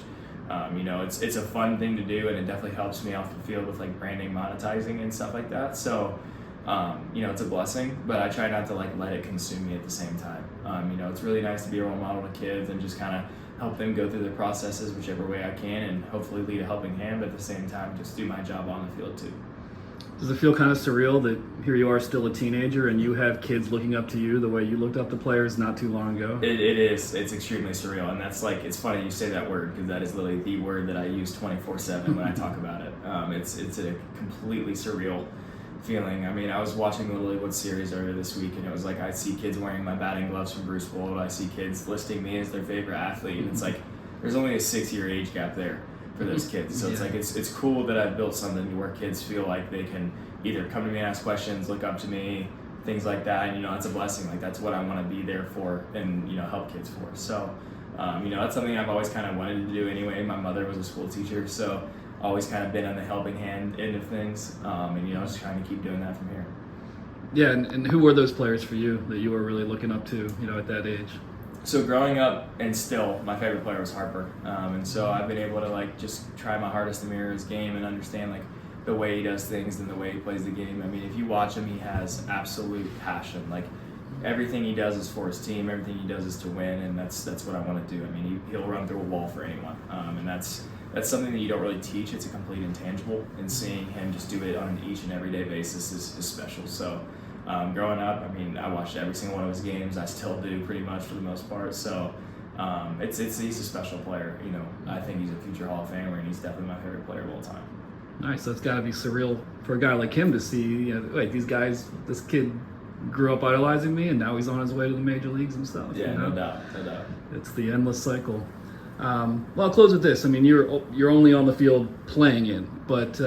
It's a fun thing to do, and it definitely helps me off the field with like branding, monetizing, and stuff like that. So, it's a blessing, but I try not to like let it consume me at the same time. It's really nice to be a role model to kids and just kind of help them go through the processes whichever way I can, and hopefully lead a helping hand, but at the same time, just do my job on the field too. Does it feel kind of surreal that here you are still a teenager and you have kids looking up to you the way you looked up to players not too long ago? It is. It's extremely surreal. And that's like, it's funny you say that word, because that is literally the word that I use 24/7 when I talk about it. It's a completely surreal feeling. I mean, I was watching the Lilywood series earlier this week, and it was like I see kids wearing my batting gloves from Bruce Bold. I see kids listing me as their favorite athlete. And it's like, there's only a 6-year age gap there for those kids. So it's like it's cool that I've built something where kids feel like they can either come to me and ask questions, look up to me, things like that. And it's a blessing. Like that's what I want to be there for and help kids for. So that's something I've always kind of wanted to do anyway. My mother was a school teacher, so always kind of been on the helping hand end of things. And just trying to keep doing that from here. Yeah, and who were those players for you that you were really looking up to, at that age? So growing up, and still, my favorite player was Harper. And so I've been able to like just try my hardest to mirror his game and understand like the way he does things and the way he plays the game. I mean, if you watch him, he has absolute passion. Like everything he does is for his team. Everything he does is to win, and that's what I want to do. I mean, he'll run through a wall for anyone, and that's something that you don't really teach. It's a complete intangible, and seeing him just do it on an each and everyday basis is special. So growing up, I mean, I watched every single one of his games. I still do pretty much for the most part. So he's a special player. You know, I think he's a future Hall of Famer, and he's definitely my favorite player of all time. Nice. That's got to be surreal for a guy like him to see, you know, wait, these guys, this kid grew up idolizing me, and now he's on his way to the major leagues himself. Yeah, you know? no doubt. It's the endless cycle. Well, I'll close with this. I mean, you're only on the field playing in, but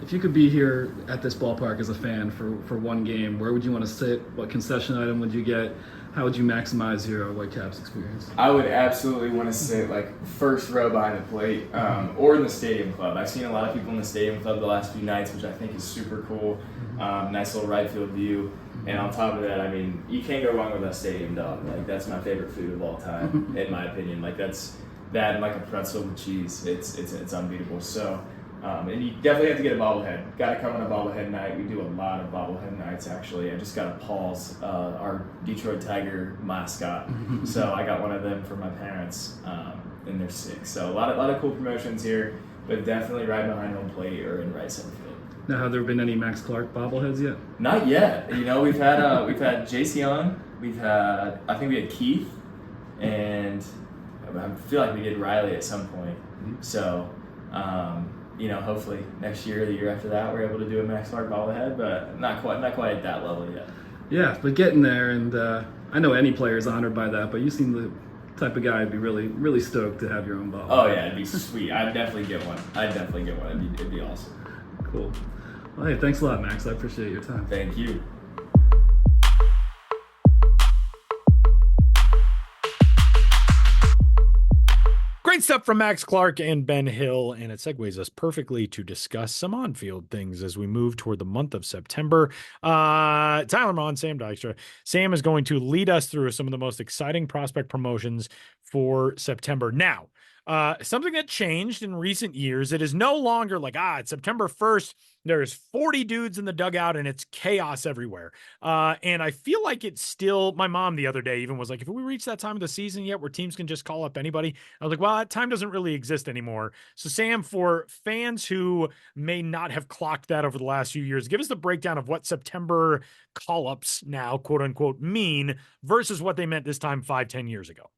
if you could be here at this ballpark as a fan for one game, where would you want to sit? What concession item would you get? How would you maximize your Whitecaps experience? I would absolutely want to sit like first row behind the plate, or in the Stadium Club. I've seen a lot of people in the Stadium Club the last few nights, which I think is super cool. Nice little right field view. And on top of that, I mean, you can't go wrong with a stadium dog. Like, that's my favorite food of all time, in my opinion. Like, that's that and like a pretzel with cheese. It's unbeatable. So, and you definitely have to get a bobblehead. Got to come on a bobblehead night. We do a lot of bobblehead nights, actually. I just got a Paul's, our Detroit Tiger mascot. So I got one of them for my parents, and they're sick. So a lot of cool promotions here, but definitely right behind home plate or in right center field. Now, have there been any Max Clark bobbleheads yet? Not yet. You know, we've had JC on. I think we had Keith, and I feel like we did Riley at some point. So, you know, hopefully next year or the year after that, we're able to do a Max Clark bobblehead, but not quite at that level yet. Yeah, but getting there, and I know any player is honored by that, but you seem the type of guy who'd be really, really stoked to have your own bobblehead. Oh yeah, it'd be sweet. I'd definitely get one. It'd be awesome. Cool. Well, hey, thanks a lot, Max. I appreciate your time. Thank you. Great stuff from Max Clark and Ben Hill, and it segues us perfectly to discuss some on-field things as we move toward the month of September. Tyler Mon, Sam Dykstra. Sam is going to lead us through some of the most exciting prospect promotions for September. Now, something that changed in recent years, it is no longer like, it's September 1st, there's 40 dudes in the dugout and it's chaos everywhere. And I feel like it's still, my mom the other day even was like, if we reach that time of the season yet where teams can just call up anybody, I was like, well, that time doesn't really exist anymore. So Sam, for fans who may not have clocked that over the last few years, give us the breakdown of what September call-ups now, quote unquote, mean versus what they meant this time 5-10 years ago.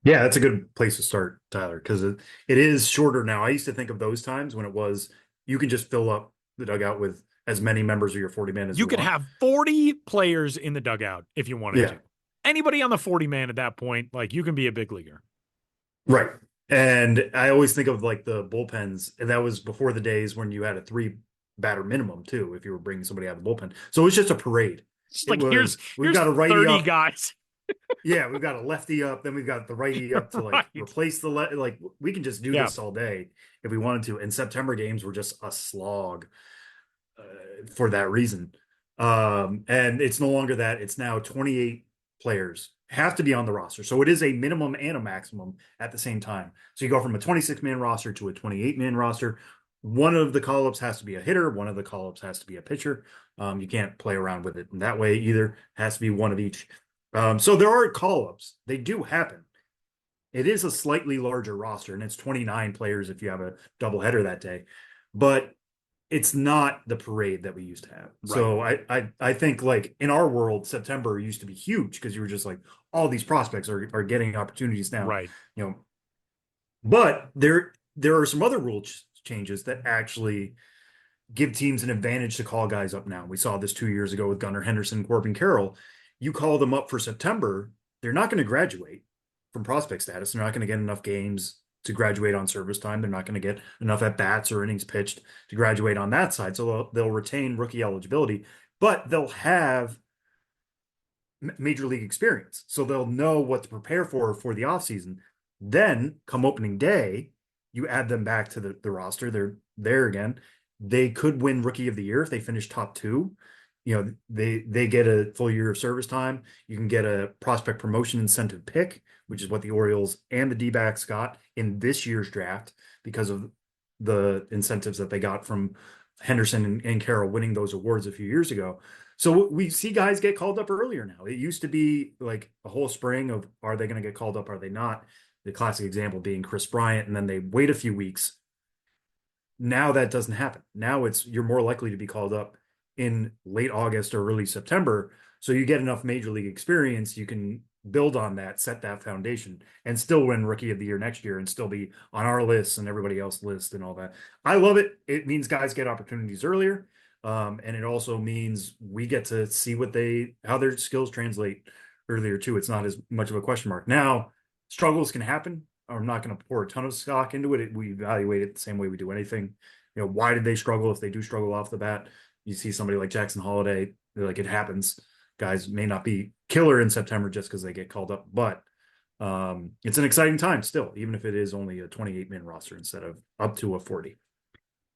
Yeah, that's a good place to start, Tyler, because it is shorter now. I used to think of those times when it was you can just fill up the dugout with as many members of your 40 man as you could have 40 players in the dugout if you wanted to. Anybody on the 40 man at that point, like, you can be a big leaguer. Right. And I always think of like the bullpens, and that was before the days when you had a 3 batter minimum too, if you were bringing somebody out of the bullpen. So it was just a parade. It's like, here's got a righty 30 up. guys. Yeah, we've got a lefty up, then we've got the righty up to like replace the like we can just do this all day if we wanted to. And September games were just a slog for that reason. And it's no longer that. It's now 28 players have to be on the roster. So it is a minimum and a maximum at the same time. So you go from a 26-man roster to a 28-man roster. One of the call-ups has to be a hitter. One of the call-ups has to be a pitcher. You can't play around with it in that way either. It has to be one of each. So there are call-ups. They do happen. It is a slightly larger roster, and it's 29 players if you have a doubleheader that day. But it's not the parade that we used to have. Right. So I think, like, in our world, September used to be huge because you were just like, all these prospects are getting opportunities now. Right. You know, but there are some other rule changes that actually give teams an advantage to call guys up now. We saw this 2 years ago with Gunnar Henderson, Corbin Carroll. You call them up for September, they're not going to graduate from prospect status. They're not going to get enough games to graduate on service time. They're not going to get enough at bats or innings pitched to graduate on that side. So they'll retain rookie eligibility, but they'll have major league experience. So they'll know what to prepare for the offseason. Then come opening day, you add them back to the roster. They're there again. They could win rookie of the year if they finish top 2. You know, they get a full year of service time. You can get a prospect promotion incentive pick, which is what the Orioles and the D-backs got in this year's draft because of the incentives that they got from Henderson and Carroll winning those awards a few years ago. So we see guys get called up earlier now. It used to be like a whole spring of, are they going to get called up? Are they not? The classic example being Chris Bryant, and then they wait a few weeks. Now that doesn't happen. Now you're more likely to be called up in late August or early September. So you get enough major league experience, you can build on that, set that foundation, and still win Rookie of the Year next year and still be on our list and everybody else's list and all that. I love it. It means guys get opportunities earlier. And it also means we get to see how their skills translate earlier too. It's not as much of a question mark. Now, struggles can happen. I'm not going to pour a ton of stock into it. We evaluate it the same way we do anything. Why did they struggle? If they do struggle off the bat, you see somebody like Jackson Holiday, like, it happens. Guys may not be killer in September just because they get called up, but it's an exciting time still, even if it is only a 28-man roster instead of up to a 40.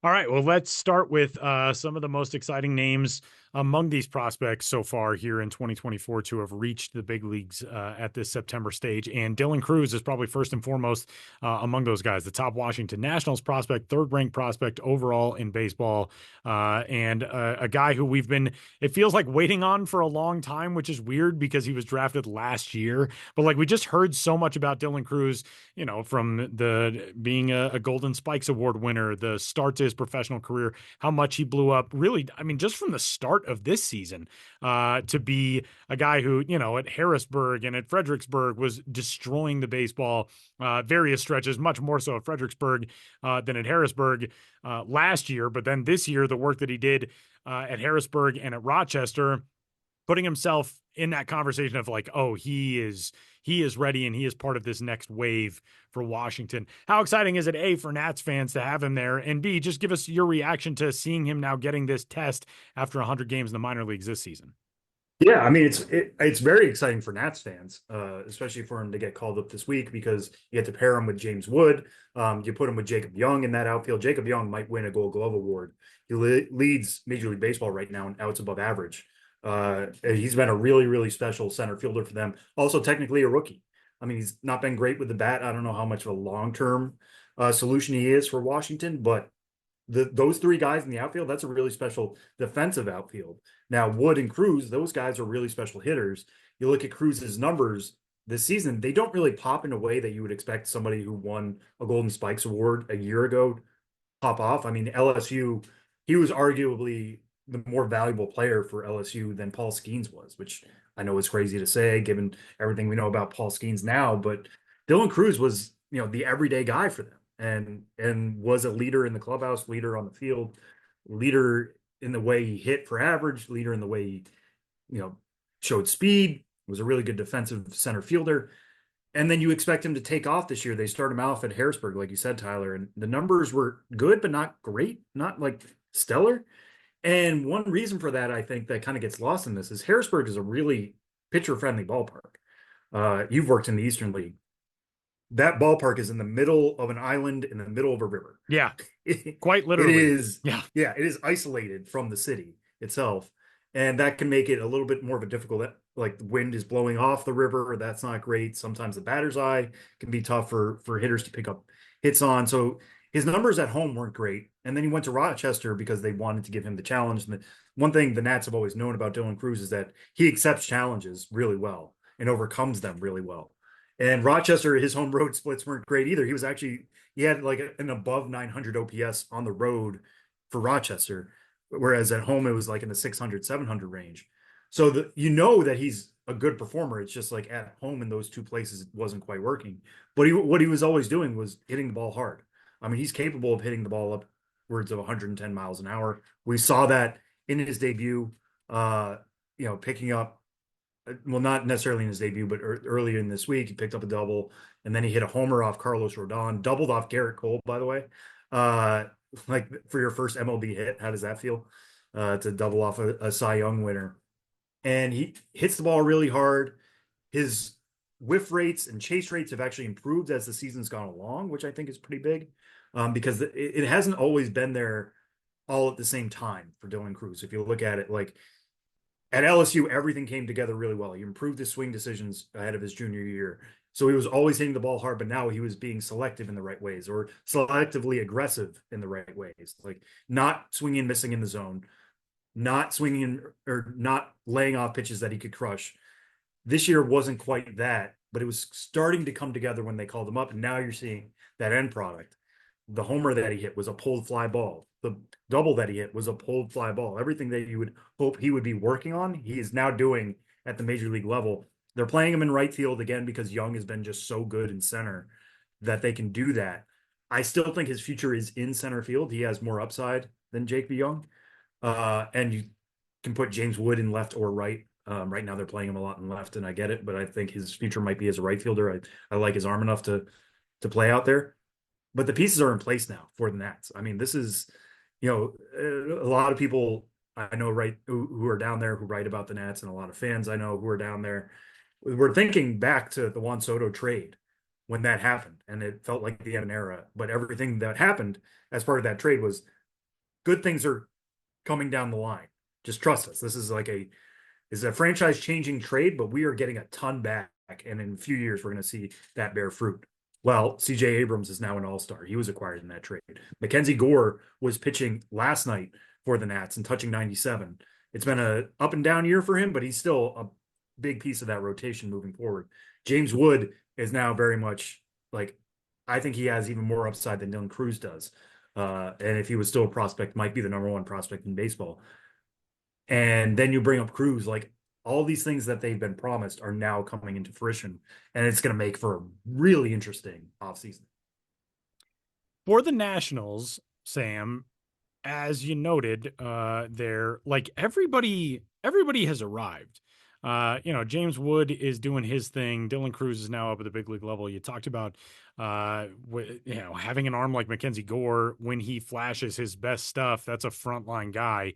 All right, well, let's start with some of the most exciting names among these prospects so far here in 2024 to have reached the big leagues at this September stage. And Dylan Cruz is probably first and foremost among those guys. The top Washington Nationals prospect, third-ranked prospect overall in baseball, and a guy who it feels like waiting on for a long time, which is weird because he was drafted last year. But like we just heard so much about Dylan Cruz, from being a Golden Spikes Award winner, the start to his professional career, how much he blew up. Really, I mean, just from the start of this season, to be a guy who, at Harrisburg and at Fredericksburg was destroying the baseball, various stretches, much more so at Fredericksburg than at Harrisburg last year. But then this year, the work that he did at Harrisburg and at Rochester, putting himself in that conversation of like, oh, he is ready and he is part of this next wave for Washington. How exciting is it, A, for Nats fans to have him there, and B, just give us your reaction to seeing him now getting this test after 100 games in the minor leagues this season? Yeah, I mean, it's very exciting for Nats fans, especially for him to get called up this week because you get to pair him with James Wood. You put him with Jacob Young in that outfield. Jacob Young might win a Gold Glove award. He leads Major League Baseball right now in outs above average. He's been a really, really special center fielder for them. Also, technically a rookie. I mean, he's not been great with the bat. I don't know how much of a long-term solution he is for Washington, but those three guys in the outfield, that's a really special defensive outfield. Now, Wood and Cruz, those guys are really special hitters. You look at Cruz's numbers this season, they don't really pop in a way that you would expect somebody who won a Golden Spikes Award a year ago pop off. I mean, LSU, he was arguably the more valuable player for LSU than Paul Skeens was, which I know is crazy to say given everything we know about Paul Skeens now, but Dylan Cruz was, the everyday guy for them and was a leader in the clubhouse, leader on the field, leader in the way he hit for average, leader in the way he, showed speed, was a really good defensive center fielder. And then you expect him to take off this year. They start him off at Harrisburg, like you said, Tyler, and the numbers were good, but not great, not like stellar. And one reason for that, I think, that kind of gets lost in this is Harrisburg is a really pitcher-friendly ballpark. You've worked in the Eastern League. That ballpark is in the middle of an island in the middle of a river. Yeah, quite literally. It is. Yeah, it is isolated from the city itself, and that can make it a little bit more of a difficult. Like the wind is blowing off the river, that's not great. Sometimes the batter's eye can be tough for hitters to pick up hits on. So his numbers at home weren't great, and then he went to Rochester because they wanted to give him the challenge. And one thing the Nats have always known about Dylan Cruz is that he accepts challenges really well and overcomes them really well. And Rochester, his home road splits weren't great either. He had like an above 900 OPS on the road for Rochester, whereas at home it was like in the 600, 700 range. So that he's a good performer. It's just like at home in those two places, it wasn't quite working. But what he was always doing was hitting the ball hard. I mean, he's capable of hitting the ball upwards of 110 miles an hour. We saw that in his debut, picking up, well, not necessarily in his debut, but earlier in this week, he picked up a double, and then he hit a homer off Carlos Rodon, doubled off Garrett Cole, by the way. Like for your first MLB hit, how does that feel? To double off a Cy Young winner. And he hits the ball really hard. His whiff rates and chase rates have actually improved as the season's gone along, which I think is pretty big, because it hasn't always been there all at the same time for Dylan Cruz. If you look at it, like at LSU, everything came together really well. He improved his swing decisions ahead of his junior year. So he was always hitting the ball hard, but now he was being selective in the right ways, or selectively aggressive in the right ways, like not swinging and missing in the zone, not swinging or not laying off pitches that he could crush. This year wasn't quite that, but it was starting to come together when they called him up. And now you're seeing that end product. The homer that he hit was a pulled fly ball. The double that he hit was a pulled fly ball. Everything that you would hope he would be working on, he is now doing at the major league level. They're playing him in right field again because Young has been just so good in center that they can do that. I still think his future is in center field. He has more upside than Jake B. Young. And you can put James Wood in left or right. Right now they're playing him a lot in left, and I get it, but I think his future might be as a right fielder. I like his arm enough to play out there. But the pieces are in place now for the Nats. I mean, this is, a lot of people I know who are down there who write about the Nats, and a lot of fans I know who are down there. We're thinking back to the Juan Soto trade when that happened, and it felt like the end of an era. But everything that happened as part of that trade was good things are coming down the line. Just trust us. This is a franchise changing trade, but we are getting a ton back. And in a few years, we're going to see that bear fruit. Well, CJ Abrams is now an all-star. He was acquired in that trade. Mackenzie Gore was pitching last night for the Nats and touching 97. It's been a up and down year for him, but he's still a big piece of that rotation moving forward. James Wood is now very much like, I think he has even more upside than Dylan Cruz does. And if he was still a prospect, might be the number one prospect in baseball. And then you bring up Cruz, like all these things that they've been promised are now coming into fruition, and it's going to make for a really interesting offseason. For the Nationals, Sam, as you noted, they're like everybody has arrived. James Wood is doing his thing. Dylan Cruz is now up at the big league level. You talked about, having an arm like Mackenzie Gore when he flashes his best stuff. That's a frontline guy.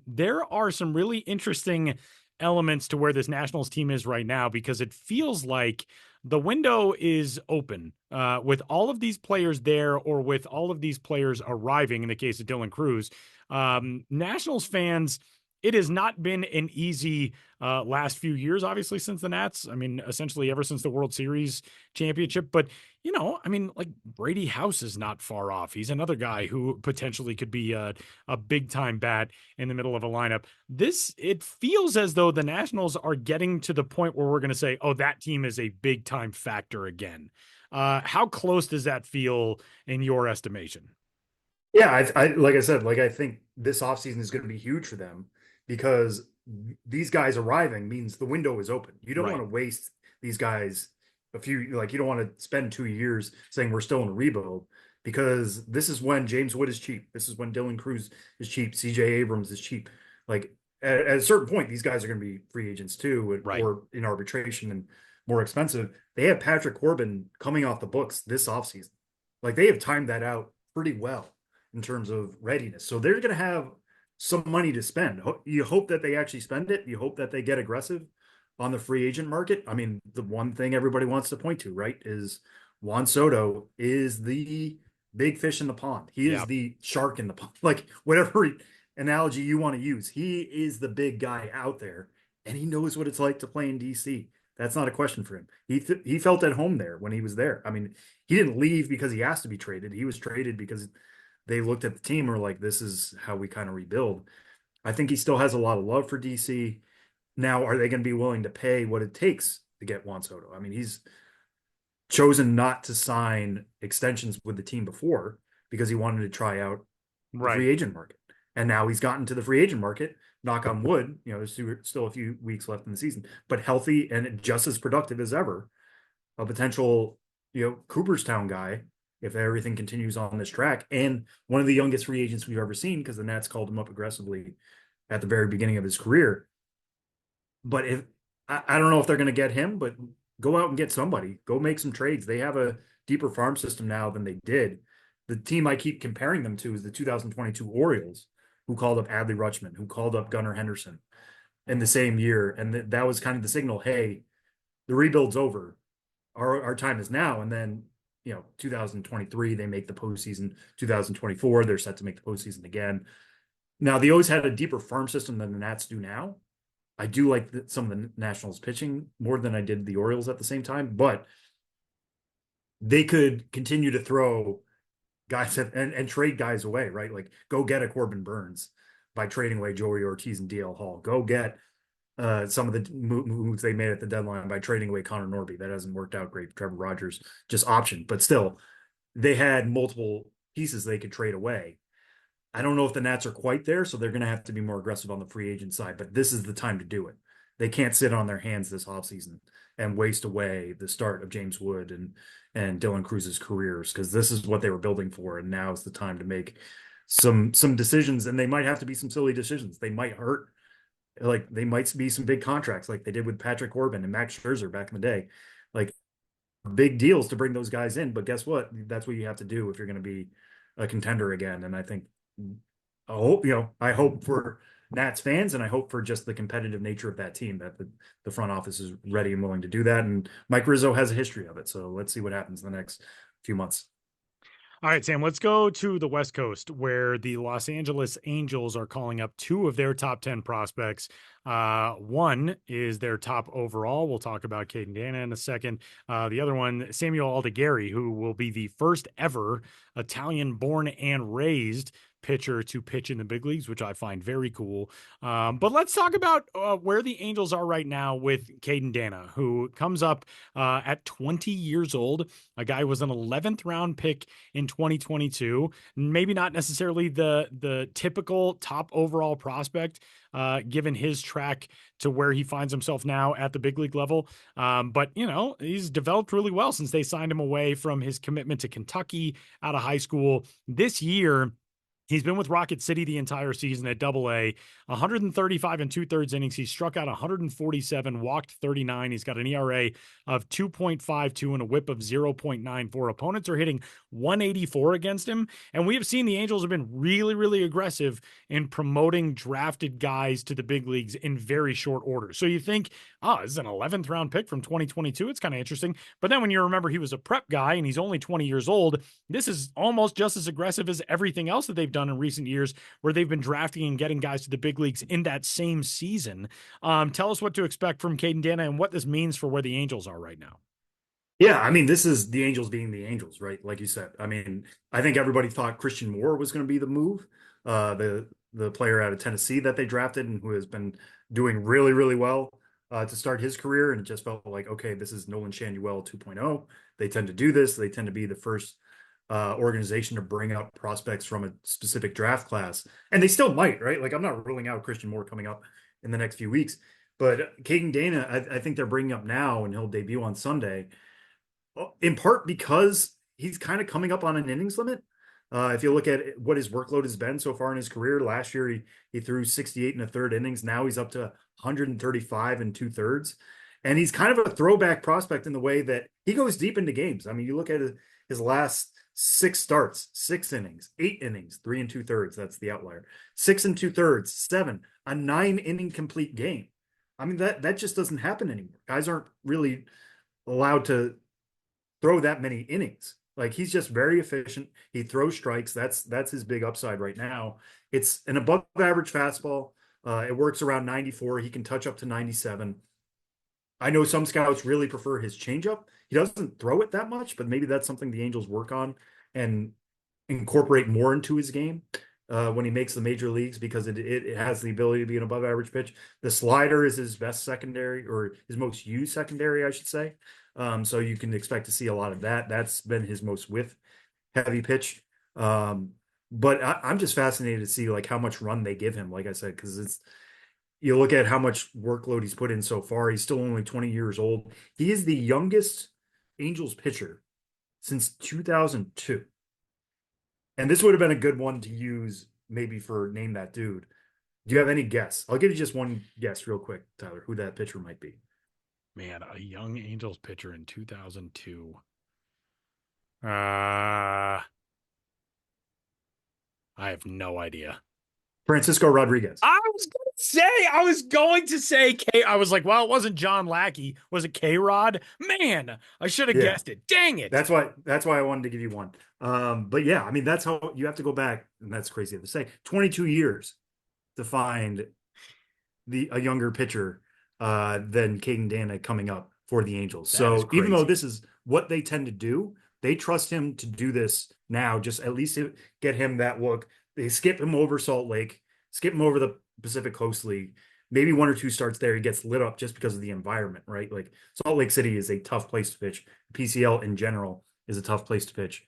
There are some really interesting elements to where this Nationals team is right now, because it feels like the window is open with all of these players there, or with all of these players arriving in the case of Dylan Cruz. Nationals fans, it has not been an easy last few years, obviously, since the Nats. I mean, essentially ever since the World Series championship. But, like Brady House is not far off. He's another guy who potentially could be a big time bat in the middle of a lineup. It feels as though the Nationals are getting to the point where we're going to say, oh, that team is a big time factor again. How close does that feel in your estimation? Yeah, I like I said, like I think this offseason is going to be huge for them, because these guys arriving means the window is open. You don't want to waste these guys you don't want to spend 2 years saying we're still in a rebuild, because this is when James Wood is cheap. This is when Dylan Cruz is cheap. CJ Abrams is cheap. Like at a certain point, these guys are going to be free agents too, or in arbitration and more expensive. They have Patrick Corbin coming off the books this offseason. Like they have timed that out pretty well in terms of readiness. So they're going to have some money to spend. You hope that they actually spend it. You hope that they get aggressive on the free agent market. I mean, the one thing everybody wants to point to, right, is Juan Soto is the big fish in the pond. He is the shark in the pond. Like whatever analogy you want to use, he is the big guy out there, and he knows what it's like to play in DC. That's not a question for him. He felt at home there when he was there. I mean, he didn't leave because he asked to be traded. He was traded because they looked at the team and were like, this is how we kind of rebuild. I think he still has a lot of love for DC. Now, are they going to be willing to pay what it takes to get Juan Soto? I mean, he's chosen not to sign extensions with the team before because he wanted to try out the free agent market. And now he's gotten to the free agent market, knock on wood, there's still a few weeks left in the season, but healthy and just as productive as ever. A potential, Cooperstown guy, if everything continues on this track, and one of the youngest free agents we've ever seen, because the Nats called him up aggressively at the very beginning of his career. But if I don't know if they're going to get him, but go out and get somebody. Go make some trades. They have a deeper farm system now than they did. The team I keep comparing them to is the 2022 Orioles, who called up Adley Rutschman, who called up Gunnar Henderson in the same year. And that was kind of the signal, hey, the rebuild's over. Our time is now. And then, 2023, they make the postseason. 2024, they're set to make the postseason again. Now, the O's had a deeper farm system than the Nats do now, I do like some of the Nationals pitching more than I did the Orioles at the same time, but they could continue to throw guys and trade guys away, right? Like go get a Corbin Burns by trading away Joey Ortiz and DL Hall. Go get some of the moves they made at the deadline by trading away Connor Norby. That hasn't worked out great. Trevor Rogers just optioned, but still, they had multiple pieces they could trade away. I don't know if the Nats are quite there, so they're going to have to be more aggressive on the free agent side, but this is the time to do it. They can't sit on their hands this offseason and waste away the start of James Wood and Dylan Cruz's careers, because this is what they were building for, and now is the time to make some decisions, and they might have to be some silly decisions. They might hurt, like they might be some big contracts like they did with Patrick Corbin and Max Scherzer back in the day. Like big deals to bring those guys in, but guess what? That's what you have to do if you're going to be a contender again. And I think I hope for Nats fans, and I hope for just the competitive nature of that team that the front office is ready and willing to do that. And Mike Rizzo has a history of it. So let's see what happens in the next few months. All right, Sam, let's go to the West Coast where the Los Angeles Angels are calling up two of their top 10 prospects. One is their top overall. We'll talk about Caden Dana in a second. The other one, Samuel Aldegari, who will be the first ever Italian born and raised pitcher to pitch in the big leagues, which I find very cool. But let's talk about where the Angels are right now with Caden Dana, who comes up at 20 years old. A guy was an 11th round pick in 2022. Maybe not necessarily the typical top overall prospect, given his track to where he finds himself now at the big league level. But, he's developed really well since they signed him away from his commitment to Kentucky out of high school. This year, he's been with Rocket City the entire season at Double-A, 135 and 2/3 innings. He struck out 147, walked 39. He's got an ERA of 2.52 and a whip of 0.94. Opponents are hitting 184 against him. And we have seen the Angels have been really, really aggressive in promoting drafted guys to the big leagues in very short order. So you think, this is an 11th round pick from 2022. It's kind of interesting. But then when you remember he was a prep guy and he's only 20 years old, this is almost just as aggressive as everything else that they've done in recent years, where they've been drafting and getting guys to the big leagues in that same season. Tell us what to expect from Caden Dana and what this means for where the Angels are right now. Yeah, I mean, this is the Angels being the Angels, right? Like you said. I mean, I think everybody thought Christian Moore was going to be the move, the player out of Tennessee that they drafted and who has been doing really, really well to start his career. And it just felt like, okay, this is Nolan Shanuel 2.0. They tend to do this. They tend to be the first organization to bring up prospects from a specific draft class, and they still might, right? Like I'm not ruling out Christian Moore coming up in the next few weeks, but Caden Dana, I think they're bringing up now, and he'll debut on Sunday, in part because he's kind of coming up on an innings limit. If you look at what his workload has been so far in his career, last year he threw 68 and a third innings. Now he's up to 135 and 2/3, and he's kind of a throwback prospect in the way that he goes deep into games. I mean, you look at his last 6 starts, 6 innings, 8 innings, 3 and 2/3. That's the outlier. 6 and 2/3, 7, a 9-inning complete game. I mean, that just doesn't happen anymore. Guys aren't really allowed to throw that many innings. Like he's just very efficient. He throws strikes. That's his big upside right now. It's an above average fastball. It works around 94. He can touch up to 97. I know some scouts really prefer his changeup. He doesn't throw it that much, but maybe that's something the Angels work on and incorporate more into his game when he makes the major leagues, because it has the ability to be an above average pitch. The slider is his best secondary, or his most used secondary, I should say. So you can expect to see a lot of that. That's been his most width heavy pitch. But I'm just fascinated to see like how much run they give him, like I said, because you look at how much workload he's put in so far. He's still only 20 years old. He is the youngest Angels pitcher since 2002. And this would have been a good one to use maybe for Name That Dude. Do you have any guess? I'll give you just one guess real quick, Tyler, who that pitcher might be. Man, a young Angels pitcher in 2002. I have no idea. Francisco Rodriguez. I was going to say K. I was like, well, it wasn't John Lackey. Was it K-Rod? Man, I should have guessed it. Dang it. That's why I wanted to give you one. But yeah, I mean, that's how you have to go back, and that's crazy to say, 22 years to find a younger pitcher than Caden Dana coming up for the Angels. That is So even though crazy. this is what they tend to do, they trust him to do this now, just at least to get him that look. They skip him over Salt Lake, skip him over the Pacific Coast League. Maybe one or two starts there, he gets lit up just because of the environment, right? Like Salt Lake City is a tough place to pitch. PCL in general is a tough place to pitch.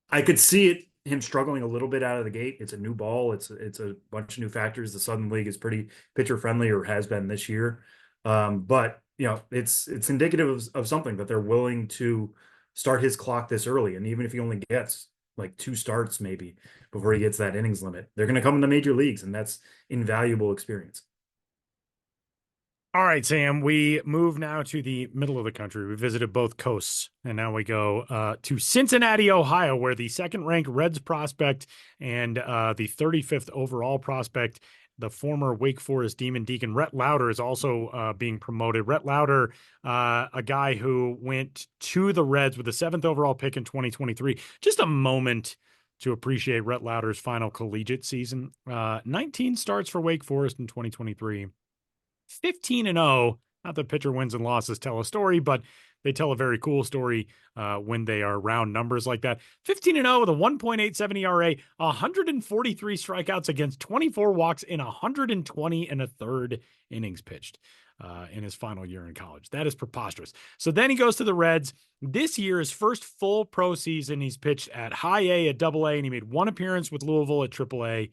I could see him struggling a little bit out of the gate. It's a new ball. It's a bunch of new factors. The Southern League is pretty pitcher friendly, or has been this year. But it's indicative of something that they're willing to start his clock this early. And even if he only gets like 2 starts maybe before he gets that innings limit, they're going to come in the major leagues, and that's invaluable experience. All right, Sam, we move now to the middle of the country. We visited both coasts, and now we go to Cincinnati, Ohio, where the second-ranked Reds prospect and the 35th overall prospect, the former Wake Forest Demon Deacon, Rhett Lauder, is also being promoted. Rhett Lauder, a guy who went to the Reds with the 7th overall pick in 2023. Just a moment to appreciate Rhett Lauder's final collegiate season. 19 starts for Wake Forest in 2023. 15-0. Not that pitcher wins and losses tell a story, but they tell a very cool story when they are round numbers like that. 15-0 with a 1.87 ERA, 143 strikeouts against 24 walks in 120 and a third innings pitched in his final year in college. That is preposterous. So then he goes to the Reds. This year, his first full pro season, he's pitched at high A, at double A, and he made one appearance with Louisville at triple A.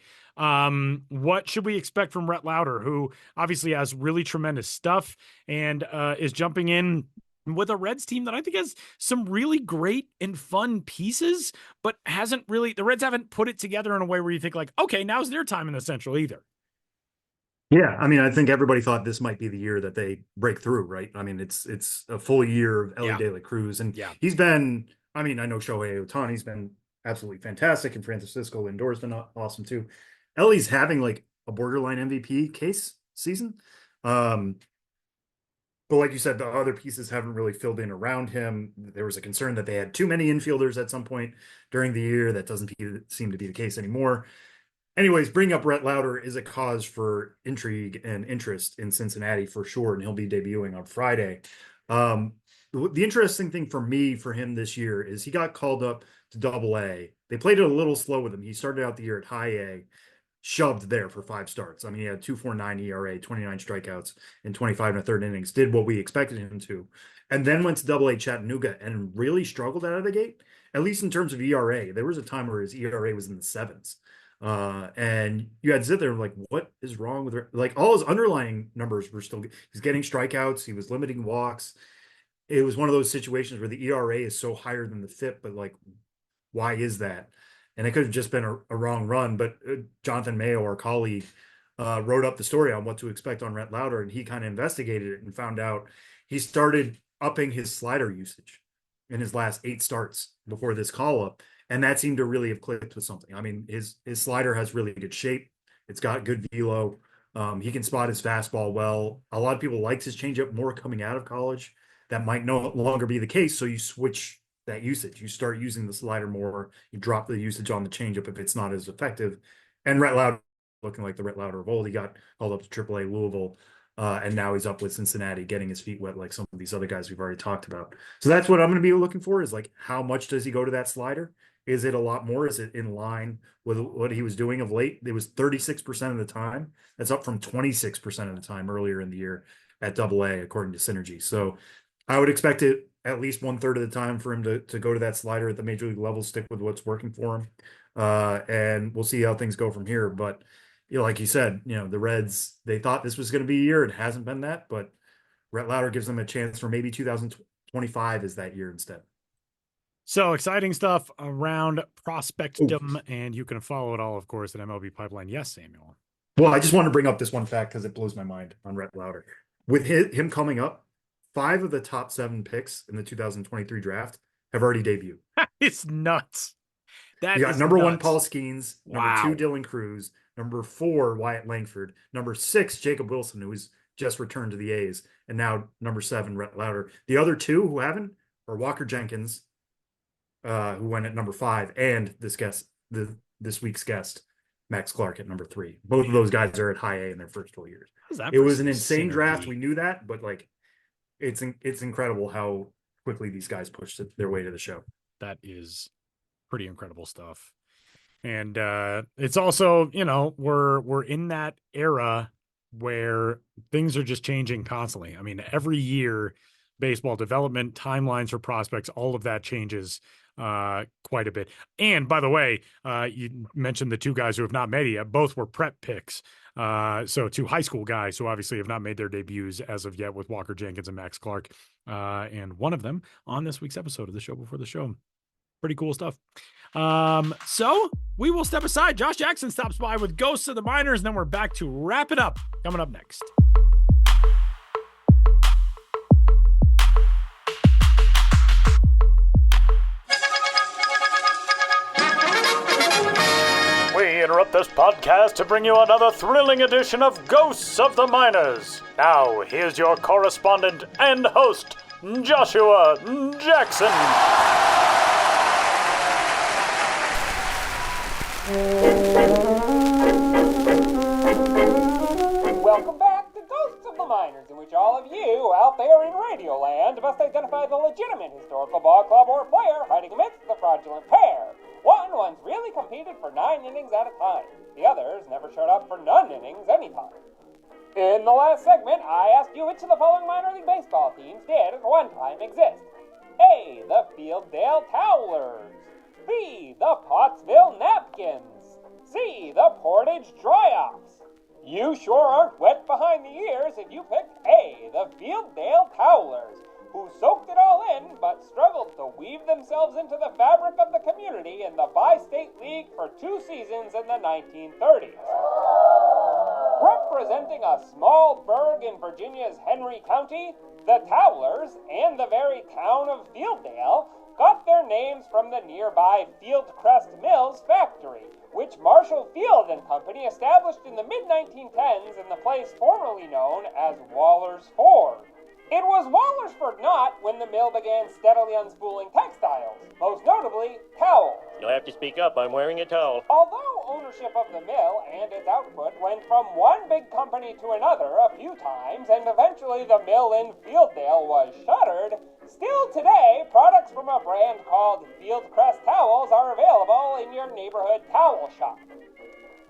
What should we expect from Rhett Lauder, who obviously has really tremendous stuff and is jumping in with a Reds team that I think has some really great and fun pieces, but the Reds haven't put it together in a way where you think like, okay, now's their time in the Central either. Yeah, I mean, I think everybody thought this might be the year that they break through, right? I mean, it's a full year of Elly De La Cruz, and he's been. I mean, I know Shohei Ohtani's been absolutely fantastic, and Francisco Lindor's been awesome too. Ellie's having like a borderline MVP case season, but like you said, the other pieces haven't really filled in around him. There was a concern that they had too many infielders at some point during the year. That doesn't seem to be the case anymore. Anyways, bring up Rhett Lauder is a cause for intrigue and interest in Cincinnati for sure, and he'll be debuting on Friday. The interesting thing for him this year is he got called up to double A. They played it a little slow with him. He started out the year at high A, shoved there for 5 starts. I mean, he had 2.49 ERA, 29 strikeouts in 25 and a third innings, did what we expected him to, and then went to double A Chattanooga and really struggled out of the gate, at least in terms of ERA. There was a time where his ERA was in the 7s. And you had to sit there like, what is wrong with like all his underlying numbers were still, he's getting strikeouts, he was limiting walks. It was one of those situations where the ERA is so higher than the FIP, but like, why is that? And it could have just been a wrong run. But Jonathan Mayo, our colleague, wrote up the story on what to expect on Rhett Lauder, and he kind of investigated it and found out he started upping his slider usage in his last 8 starts before this call up. And that seemed to really have clicked with something. I mean, his slider has really good shape. It's got good velo. He can spot his fastball well. A lot of people liked his changeup more coming out of college. That might no longer be the case. So you switch that usage. You start using the slider more. You drop the usage on the changeup if it's not as effective. And Rhett Lauder, looking like the Rhett Lauder of old, he got called up to AAA Louisville. And now he's up with Cincinnati, getting his feet wet like some of these other guys we've already talked about. So that's what I'm going to be looking for, is like, how much does he go to that slider? Is it a lot more? Is it in line with what he was doing of late? It was 36% of the time. That's up from 26% of the time earlier in the year at double A, according to Synergy. So I would expect it at least 1/3 of the time for him to go to that slider at the major league level, stick with what's working for him. And we'll see how things go from here. But like you said, the Reds, they thought this was going to be a year. It hasn't been that, but Rhett Lauder gives them a chance for maybe 2025 is that year instead. So exciting stuff around prospectdom, and you can follow it all, of course, at MLB Pipeline. Yes, Samuel. Well, I just want to bring up this one fact because it blows my mind on Rhett Lauder. With him coming up, 5 of the top 7 picks in the 2023 draft have already debuted. It's nuts. You got number 1, Paul Skeens, wow. number 2, Dylan Cruz, number 4, Wyatt Langford, number 6, Jacob Wilson, who's just returned to the A's, and now number 7, Rhett Lauder. The other 2 who haven't are Walker Jenkins, who went at number 5, and this week's guest, Max Clark at number 3. Both of those guys are at high A in their first full years. It for was an some insane draft. synergy? We knew that, but like, it's incredible how quickly these guys pushed their way to the show. That is pretty incredible stuff. And it's also, you know, we're in that era where things are just changing constantly. I mean, every year, baseball development, timelines for prospects, all of that changes quite a bit. And by the way, you mentioned the two guys who have not made it yet. Both were prep picks. So two high school guys who obviously have not made their debuts as of yet, with Walker Jenkins and Max Clark. And one of them on this week's episode of the Show Before the Show. Pretty cool stuff. So we will step aside. Josh Jackson stops by with Ghosts of the Minors, and then we're back to wrap it up. Coming up next. We interrupt this podcast to bring you another thrilling edition of Ghosts of the Minors. Now, here's your correspondent and host, Joshua Jackson. Welcome back to Ghosts of the Minors, in which all of you out there in Radioland must identify the legitimate historical ball club or player hiding amidst the fraudulent pair. One's really competed for 9 innings at a time. The others never showed up for none innings anytime. In the last segment, I asked you which of the following minor league baseball teams did at one time exist. A. The Fielddale Towlers. B. The Pottsville Napkins. C. The Portage Dry-Offs. You sure aren't wet behind the ears if you picked A. The Fielddale Towlers, who soaked it all in but struggled to weave themselves into the fabric of the community in the Bi-State League for 2 seasons in the 1930s. Representing a small burg in Virginia's Henry County, the Towlers and the very town of Fielddale got their names from the nearby Fieldcrest Mills factory, which Marshall Field and Company established in the mid-1910s in the place formerly known as Waller's Ford. It was Wallersford Knot when the mill began steadily unspooling textiles, most notably towels. You'll have to speak up. I'm wearing a towel. Although ownership of the mill and its output went from one big company to another a few times, and eventually the mill in Fielddale was shuttered, still today, products from a brand called Fieldcrest Towels are available in your neighborhood towel shop.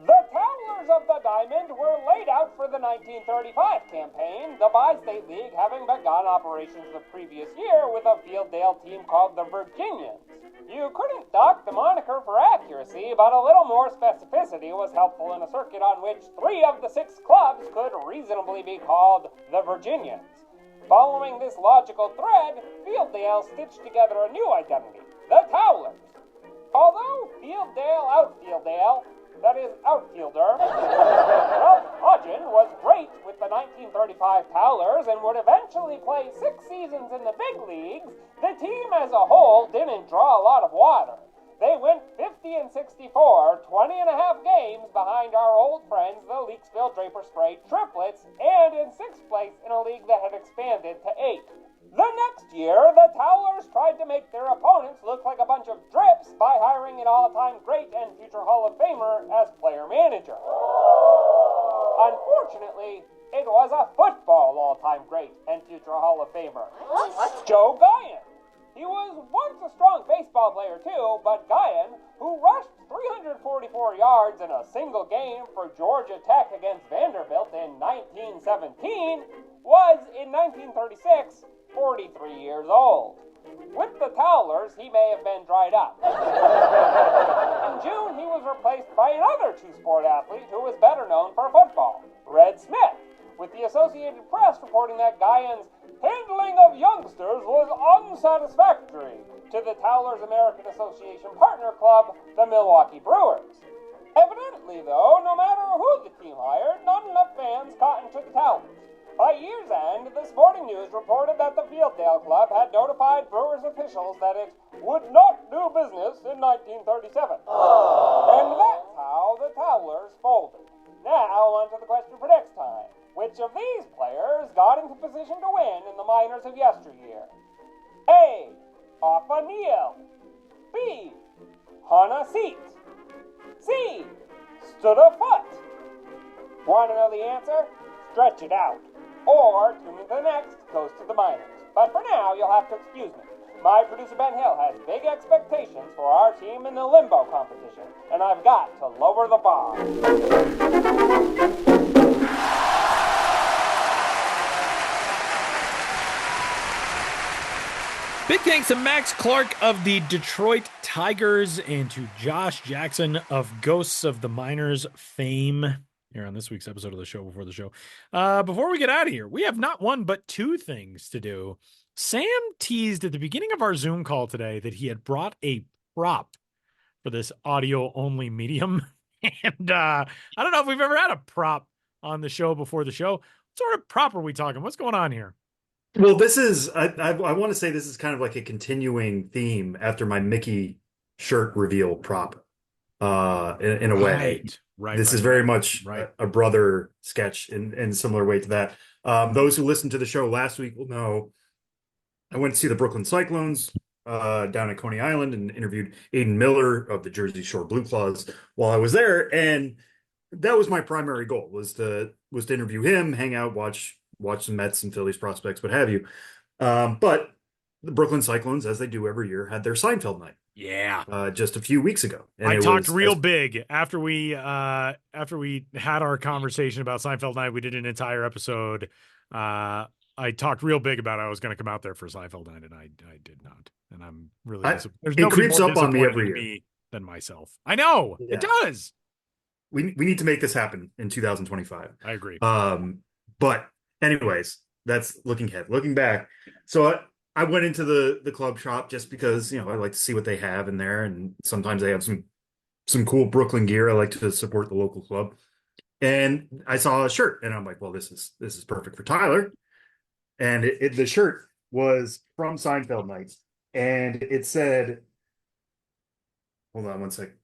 The Towlers of the Diamond were laid out for the 1935 campaign, the Bi-State League having begun operations the previous year with a Fielddale team called the Virginians. You couldn't dock the moniker for accuracy, but a little more specificity was helpful in a circuit on which 3 of the 6 clubs could reasonably be called the Virginians. Following this logical thread, Fielddale stitched together a new identity, the Towlers. Although Fielddale, that is, outfielder, Ralph Hodgin was great with the 1935 Towlers and would eventually play 6 seasons in the big leagues, the team as a whole didn't draw a lot of water. They went 50-64, 20 and a half games behind our old friends, the Leaksville Draper Spray Triplets, and in 6th place in a league that had expanded to 8. The next year, the Towlers tried to make their opponents look like a bunch of drips by hiring an all-time great and future Hall of Famer as player manager. Unfortunately, it was a football all-time great and future Hall of Famer, Joe Guyon. He was once a strong baseball player too, but Guyon, who rushed 344 yards in a single game for Georgia Tech against Vanderbilt in 1917, was in 1936 43 years old. With the Towlers, he may have been dried up. In June, he was replaced by another two-sport athlete who was better known for football, Red Smith, with the Associated Press reporting that Guyon's handling of youngsters was unsatisfactory to the Towlers American Association partner club, the Milwaukee Brewers. Evidently, though, no matter who the team hired, not enough fans cottoned to the Towlers. By year's end, the Sporting News reported that the Fielddale Club had notified Brewers officials that it would not do business in 1937. And that's how the Towlers folded. Now, on to the question for next time. Which of these players got into position to win in the minors of yesteryear? A. Offa Neal. B. Hannah Seat. C. to the foot. Want to know the answer? Stretch it out. Or tune in to the next Ghost of the Miners. But for now, you'll have to excuse me. My producer Ben Hill has big expectations for our team in the limbo competition, and I've got to lower the bar. Big thanks to Max Clark of the Detroit Tigers and to Josh Jackson of Ghosts of the Miners fame here on this week's episode of the show before the show. Before we get out of here, we have not one but two things to do. Sam teased at the beginning of our Zoom call today that he had brought a prop for this audio only medium. And I don't know if we've ever had a prop on the show before the show. What sort of prop are we talking? What's going on here? Well, this is, I want to say this is kind of like a continuing theme after my Mickey shirt reveal prop, in a way. This is very much a brother sketch in similar way to that. Those who listened to the show last week will know I went to see the Brooklyn Cyclones down at Coney Island and interviewed Aiden Miller of the Jersey Shore Blue Claws while I was there. And that was my primary goal, was to interview him, hang out, watch some Mets and Phillies prospects, what have you. But the Brooklyn Cyclones, as they do every year, had their Seinfeld night. Yeah. Just a few weeks ago. And I talked real big after we had our conversation about Seinfeld night. We did an entire episode. I talked real big about I was going to come out there for Seinfeld night, and I did not. And I'm really disappointed. There's it creeps up on me every year than myself. I know it does. We need to make this happen in 2025. I agree. But anyways, that's looking ahead. Looking back, so I went into the club shop just because, I like to see what they have in there, and sometimes they have some cool Brooklyn gear. I like to support the local club, and I saw a shirt, and I'm like, well, this is perfect for Tyler. And the shirt was from Seinfeld nights, and it said, hold on one second,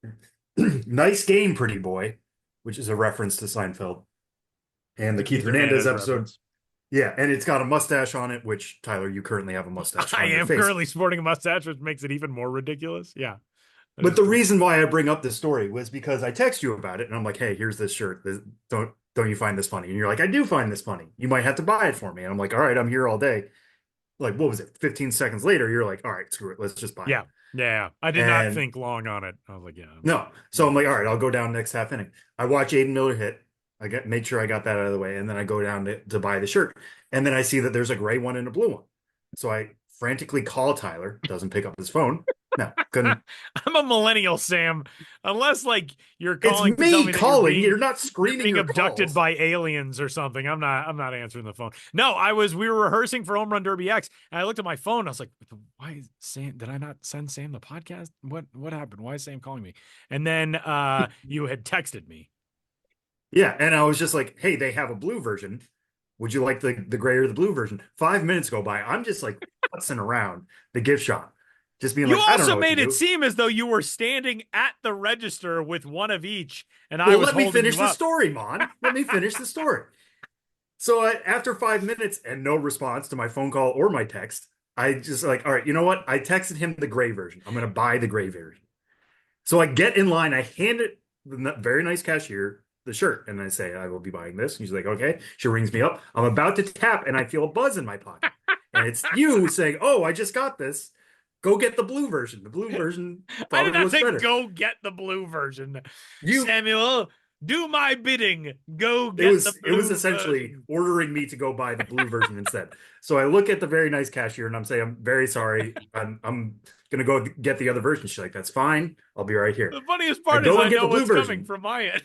nice game, pretty boy, which is a reference to Seinfeld and the Keith Hernandez episode. Reference. Yeah, and it's got a mustache on it, which, Tyler, you currently have a mustache on I your am face. Currently sporting a mustache, which makes it even more ridiculous. Yeah. But the reason why I bring up this story was because I text you about it, and I'm like, hey, here's this shirt. Don't you find this funny? And you're like, I do find this funny. You might have to buy it for me. And I'm like, all right, I'm here all day. Like, what was it? 15 seconds later, you're like, all right, screw it. Let's just buy it. Yeah. I did not think long on it. I was like, yeah. No. So I'm like, all right, I'll go down next half inning. I watch Aiden Miller hit. Made sure I got that out of the way. And then I go down to buy the shirt. And then I see that there's a gray one and a blue one. So I frantically call Tyler, doesn't pick up his phone. No, couldn't. I'm a millennial, Sam. Unless you're calling. It's me calling. You're not screening. Being your abducted calls. by aliens or something. I'm not answering the phone. No, we were rehearsing for Home Run Derby X, and I looked at my phone. I was like, why is Sam? Did I not send Sam the podcast? What happened? Why is Sam calling me? And then you had texted me. Yeah, and I was just like, hey, they have a blue version. Would you like the gray or the blue version? 5 minutes go by. I'm just like futzing around the gift shop. Just being you like, I don't know. You also made it seem as though you were standing at the register with one of each, and I was holding you up. Let me finish the story, Mon. Let me finish the story. So after 5 minutes and no response to my phone call or my text, I just like, all right, you know what? I texted him the gray version. I'm going to buy the gray version. So I get in line. I hand it the very nice cashier the shirt, and I say, I will be buying this. And she's like, okay. She rings me up. I'm about to tap, and I feel a buzz in my pocket. And it's you saying, oh, I just got this. Go get the blue version. The blue version probably I did not say better. Go get the blue version. Samuel, do my bidding. Go get the blue It was essentially version. Ordering me to go buy the blue version instead. So I look at the very nice cashier, and I'm saying, I'm very sorry. I'm going to go get the other version. She's like, that's fine. I'll be right here. The funniest part is I know what's coming from my end.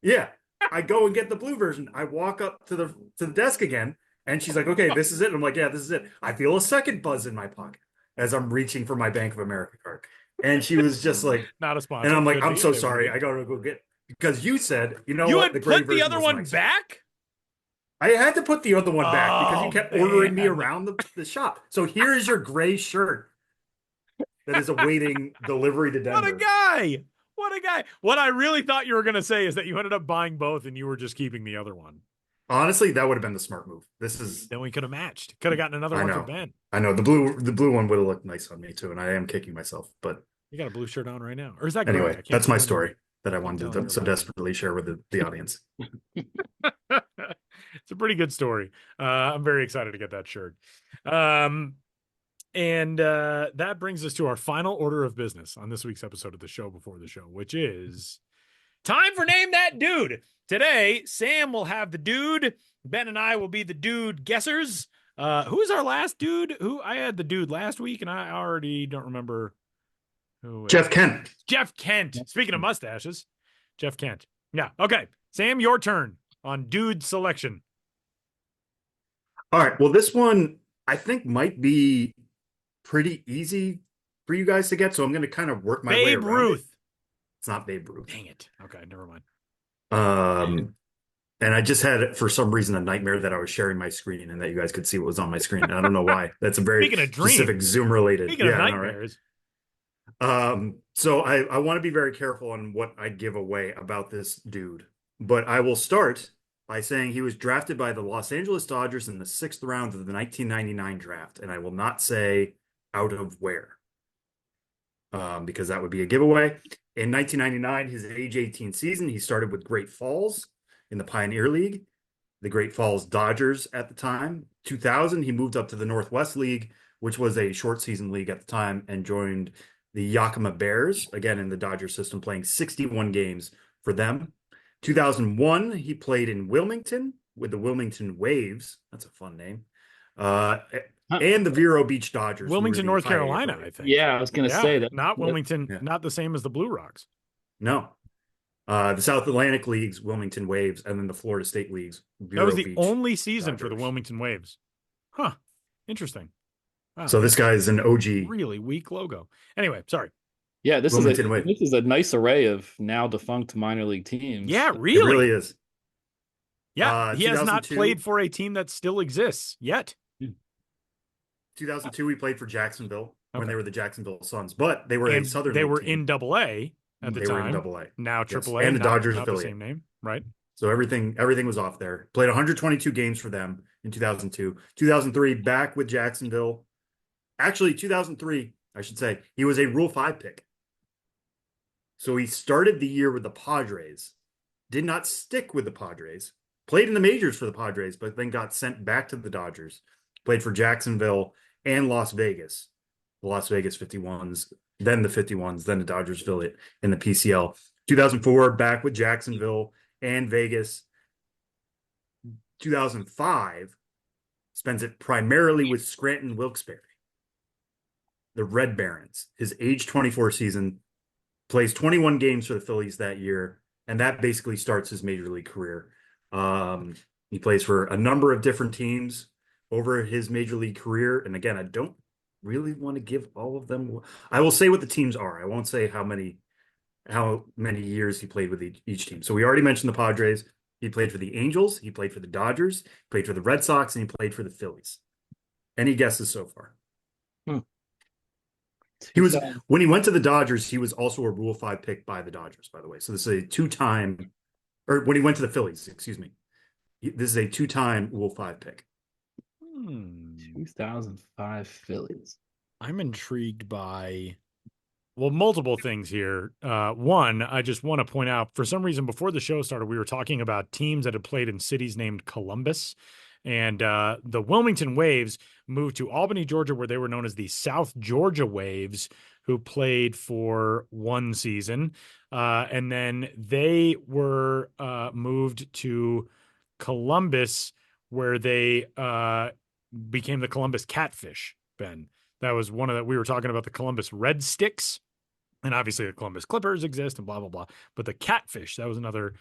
Yeah. I go and get the blue version. I walk up to the desk again, and she's like, okay, this is it. I'm like, yeah, this is it. I feel a second buzz in my pocket as I'm reaching for my Bank of America card. And she was just like, not a sponsor. And I'm like, I'm so sorry. I got to go get, because you said, you know, you what? had put the other one back? I had to put the other one back because you kept ordering me around the shop. So here is your gray shirt that is awaiting delivery to Denver. What a guy. What a guy. What I really thought you were going to say is that you ended up buying both and you were just keeping the other one. Honestly, that would have been the smart move. Then we could have matched. Could have gotten another one for Ben. I know. The blue one would have looked nice on me too, and I am kicking myself, but you got a blue shirt on right now. Or is that anyway, that's my story. that I wanted to so desperately share with the audience. It's a pretty good story. I'm very excited to get that shirt. And that brings us to our final order of business on this week's episode of the show before the show, which is time for Name That Dude. Today, Sam will have the dude. Ben and I will be the dude guessers. Who's our last dude? I had the dude last week, and I already don't remember who. Jeff Kent. Jeff Kent. Speaking of mustaches, Jeff Kent. Yeah. Okay. Sam, your turn on dude selection. All right. Well, this one I think might be pretty easy for you guys to get, so I'm going to kind of work my way around. Babe Ruth. It's not Babe Ruth. Dang it. Okay, never mind. And I just had, for some reason, a nightmare that I was sharing my screen and that you guys could see what was on my screen. I don't know why. That's a very specific Zoom related. Speaking of nightmares. So I want to be very careful on what I give away about this dude, but I will start by saying he was drafted by the Los Angeles Dodgers in the 6th round of the 1999 draft, and I will not say out of where, because that would be a giveaway. In 1999, his age 18 season, he started with Great Falls in the Pioneer League, the Great Falls Dodgers at the time. 2000, he moved up to the Northwest League, which was a short season league at the time, and joined the Yakima Bears, again in the Dodger system, playing 61 games for them. 2001, he played in Wilmington with the Wilmington Waves. That's a fun name. And the Vero Beach Dodgers. Wilmington, North Carolina, I think. Yeah, I was going to say that. Not Wilmington, not the same as the Blue Rocks. No. The South Atlantic Leagues, Wilmington Waves, and then the Florida State Leagues. Vero that was the Beach only season Dodgers. For the Wilmington Waves. Huh. Interesting. Wow. So this guy is an OG. Really weak logo. Anyway, sorry. Yeah, this is a nice array of now defunct minor league teams. Yeah, really. It really is. Yeah, he has not played for a team that still exists yet. 2002, he played for Jacksonville when they were the Jacksonville Suns, but they were a Southern League team. In AA at the time. They were in AA. Now AAA. And the Dodgers affiliate. The same name, right? So everything was off there. Played 122 games for them in 2002. 2003, back with Jacksonville. Actually, 2003, I should say, he was a Rule 5 pick. So he started the year with the Padres, did not stick with the Padres, played in the majors for the Padres, but then got sent back to the Dodgers, played for Jacksonville and Las Vegas, the Las Vegas 51s, then the 51s, then the Dodgers affiliate in the PCL. 2004, back with Jacksonville and Vegas. 2005, spends it primarily with Scranton Wilkes-Barre, the Red Barons. His age 24 season, plays 21 games for the Phillies that year, and that basically starts his major league career. He plays for a number of different teams over his major league career. And again, I don't really want to give all of them. I will say what the teams are. I won't say how many years he played with each team. So we already mentioned the Padres. He played for the Angels. He played for the Dodgers. He played for the Red Sox, and he played for the Phillies. Any guesses so far? He was, when he went to the Dodgers, he was also a Rule 5 pick by the Dodgers, by the way. So this is a two-time, or when he went to the Phillies, excuse me. This is a two-time Rule 5 pick. 2005 Phillies. I'm intrigued by, multiple things here. One, I just want to point out, for some reason, before the show started, we were talking about teams that had played in cities named Columbus. And the Wilmington Waves moved to Albany, Georgia, where they were known as the South Georgia Waves, who played for one season. And then they were moved to Columbus, where they became the Columbus Catfish, Ben. That was one of we were talking about the Columbus Red Sticks. And obviously the Columbus Clippers exist and blah, blah, blah. But the Catfish, that was another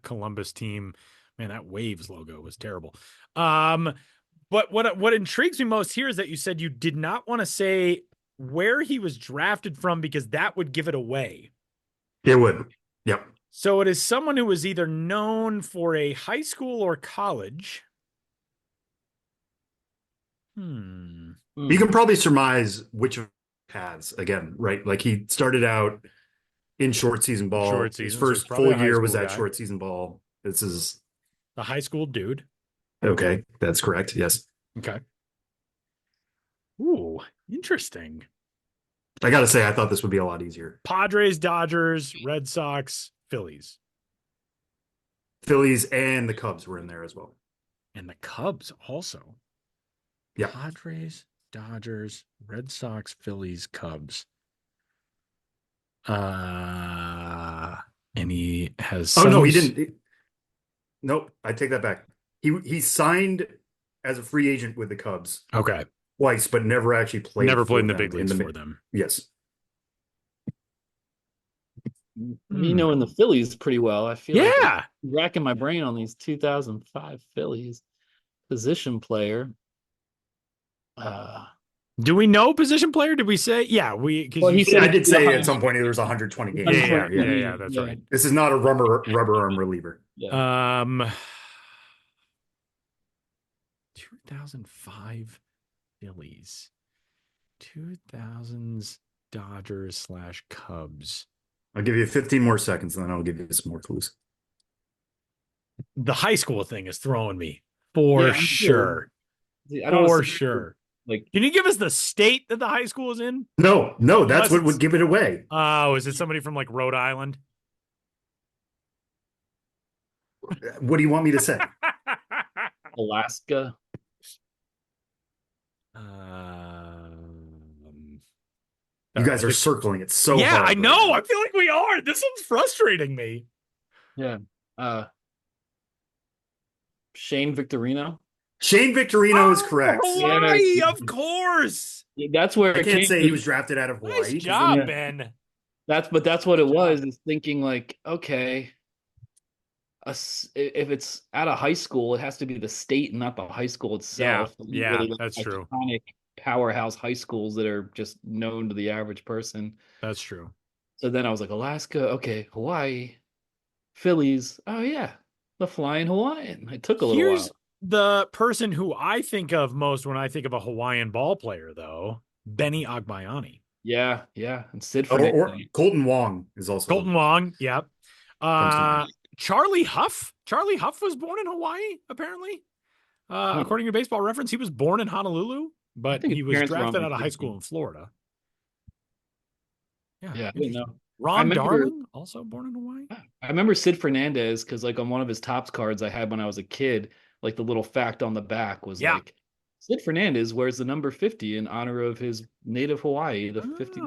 Columbus team. Man, that Waves logo was terrible. But what intrigues me most here is that you said you did not want to say where he was drafted from because that would give it away. It would. Yep. So it is someone who was either known for a high school or college. You can probably surmise which paths again, right? Like he started out in short season ball. His first full year was at short season ball. This is a high school dude. Okay, that's correct. Yes. Okay. Ooh, interesting. I got to say, I thought this would be a lot easier. Padres, Dodgers, Red Sox, Phillies. Phillies and the Cubs were in there as well. And the Cubs also. Yeah. Padres, Dodgers, Red Sox, Phillies, Cubs. And he has. Oh no, he didn't. Nope, I take that back. He signed as a free agent with the Cubs. Okay. Twice, but never actually played. Never played in the big leagues for them. Yes. Me knowing the Phillies pretty well, I feel like I'm racking my brain on these 2005 Phillies position player. Do we know position player? Did we say? Yeah, we. Well, he said I did say at some point there was 120 games. Yeah, that's right. This is not a rubber arm reliever. Yeah. 2005 Phillies, 2000s Dodgers / Cubs. I'll give you 15 more seconds, and then I'll give you some more clues. The high school thing is throwing me for sure. For sure. Like, can you give us the state that the high school is in? No, that's what would give it away. Oh, is it somebody from like Rhode Island? What do you want me to say? Alaska. You guys are circling it so hard. Yeah, I know. I feel like we are. This one's frustrating me. Yeah. Shane Victorino. Shane Victorino is correct. Hawaii, of course. That's where I can't say he was drafted out of Hawaii. Nice job, Ben. That's what it was. Is thinking like, okay, if it's at a high school, it has to be the state and not the high school itself. Yeah, really that's true. Iconic powerhouse high schools that are just known to the average person. That's true. So then I was like, Alaska, okay, Hawaii, Phillies. Oh yeah, the Flying Hawaiian. It took a little while. The person who I think of most when I think of a Hawaiian ball player, though, Benny Agbayani. Yeah, and Sid or Colton Wong is also Colton Wong. Yep. Charlie Huff. Charlie Huff was born in Hawaii, apparently. According to Baseball Reference, he was born in Honolulu, but he was drafted out of high school in Florida. Yeah, I didn't know. Ron Darling, also born in Hawaii. I remember Sid Fernandez because, like, on one of his Topps cards I had when I was a kid, like the little fact on the back was like, Sid Fernandez wears the number 50 in honor of his native Hawaii, the 50.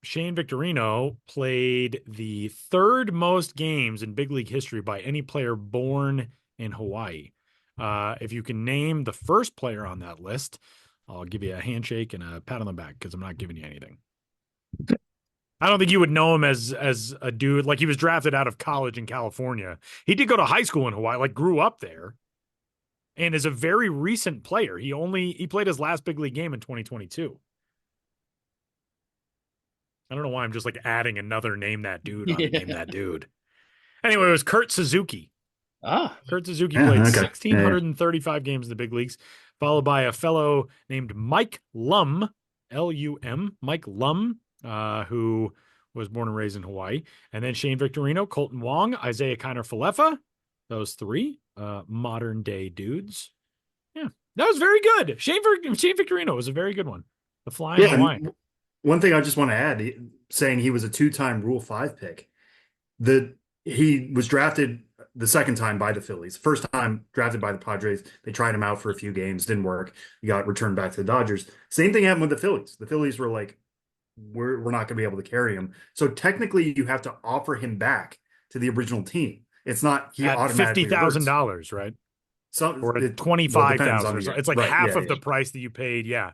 Shane Victorino played the third most games in big league history by any player born in Hawaii. If you can name the first player on that list, I'll give you a handshake and a pat on the back because I'm not giving you anything. I don't think you would know him as a dude. Like, he was drafted out of college in California. He did go to high school in Hawaii, like grew up there, and is a very recent player. He played his last big league game in 2022. I don't know why I'm just like adding another name that dude. Name that dude. Anyway, it was Kurt Suzuki. Kurt Suzuki played 1,635 games in the big leagues, followed by a fellow named Mike Lum, L-U-M, Mike Lum, who was born and raised in Hawaii. And then Shane Victorino, Colton Wong, Isaiah Kiner-Falefa. Those three modern day dudes. Yeah, that was very good. Shane Victorino was a very good one. The Flying Hawaiian. One thing I just want to add, saying he was a 2-time Rule 5 pick. He was drafted the second time by the Phillies. First time drafted by the Padres. They tried him out for a few games, didn't work. He got returned back to the Dodgers. Same thing happened with the Phillies. The Phillies were like, we're not going to be able to carry him. So technically, you have to offer him back to the original team. It's not he at automatically $50,000, right? Or $25,000. It's like half of the price that you paid. Yeah.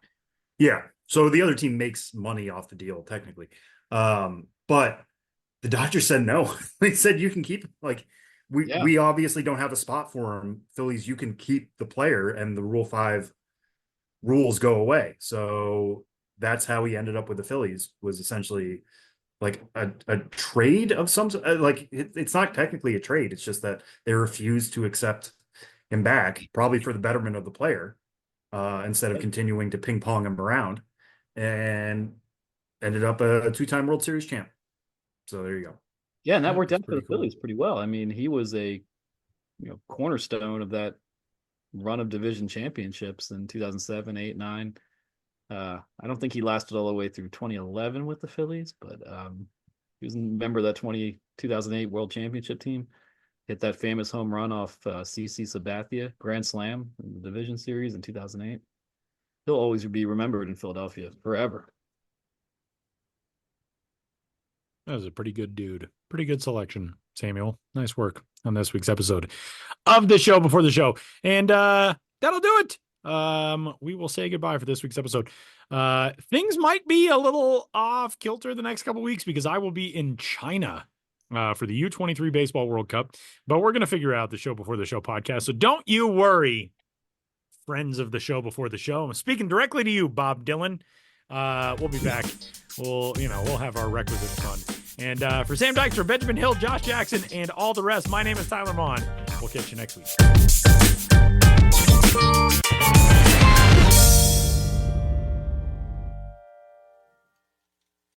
Yeah. So the other team makes money off the deal, technically. But the Dodgers said no. They said you can keep, like, we obviously don't have a spot for him. Phillies, you can keep the player, and the Rule 5 rules go away. So that's how he ended up with the Phillies, was essentially like a trade of some, like, it's not technically a trade. It's just that they refused to accept him back, probably for the betterment of the player, instead of continuing to ping pong him around, and ended up a 2-time World Series champ. So there you go. Yeah, and that worked out for the Phillies pretty well. I mean, he was a cornerstone of that run of division championships in 2007, 8, 9. I don't think he lasted all the way through 2011 with the Phillies, but he was a member of that 2008 World Championship team. Hit that famous home run off CC Sabathia, grand slam in the division series in 2008. He'll always be remembered in Philadelphia forever. That was a pretty good dude. Pretty good selection, Samuel. Nice work on this week's episode of the show before the show. And that'll do it. We will say goodbye for this week's episode. Things might be a little off kilter the next couple weeks because I will be in China for the U23 Baseball World Cup, but we're going to figure out the show before the show podcast. So don't you worry, friends of the show before the show. I'm speaking directly to you, Bob Dylan. We'll be back. We'll have our requisite fun. And for Sam Dykstra, Benjamin Hill, Josh Jackson, and all the rest, my name is Tyler Vaughn. We'll catch you next week.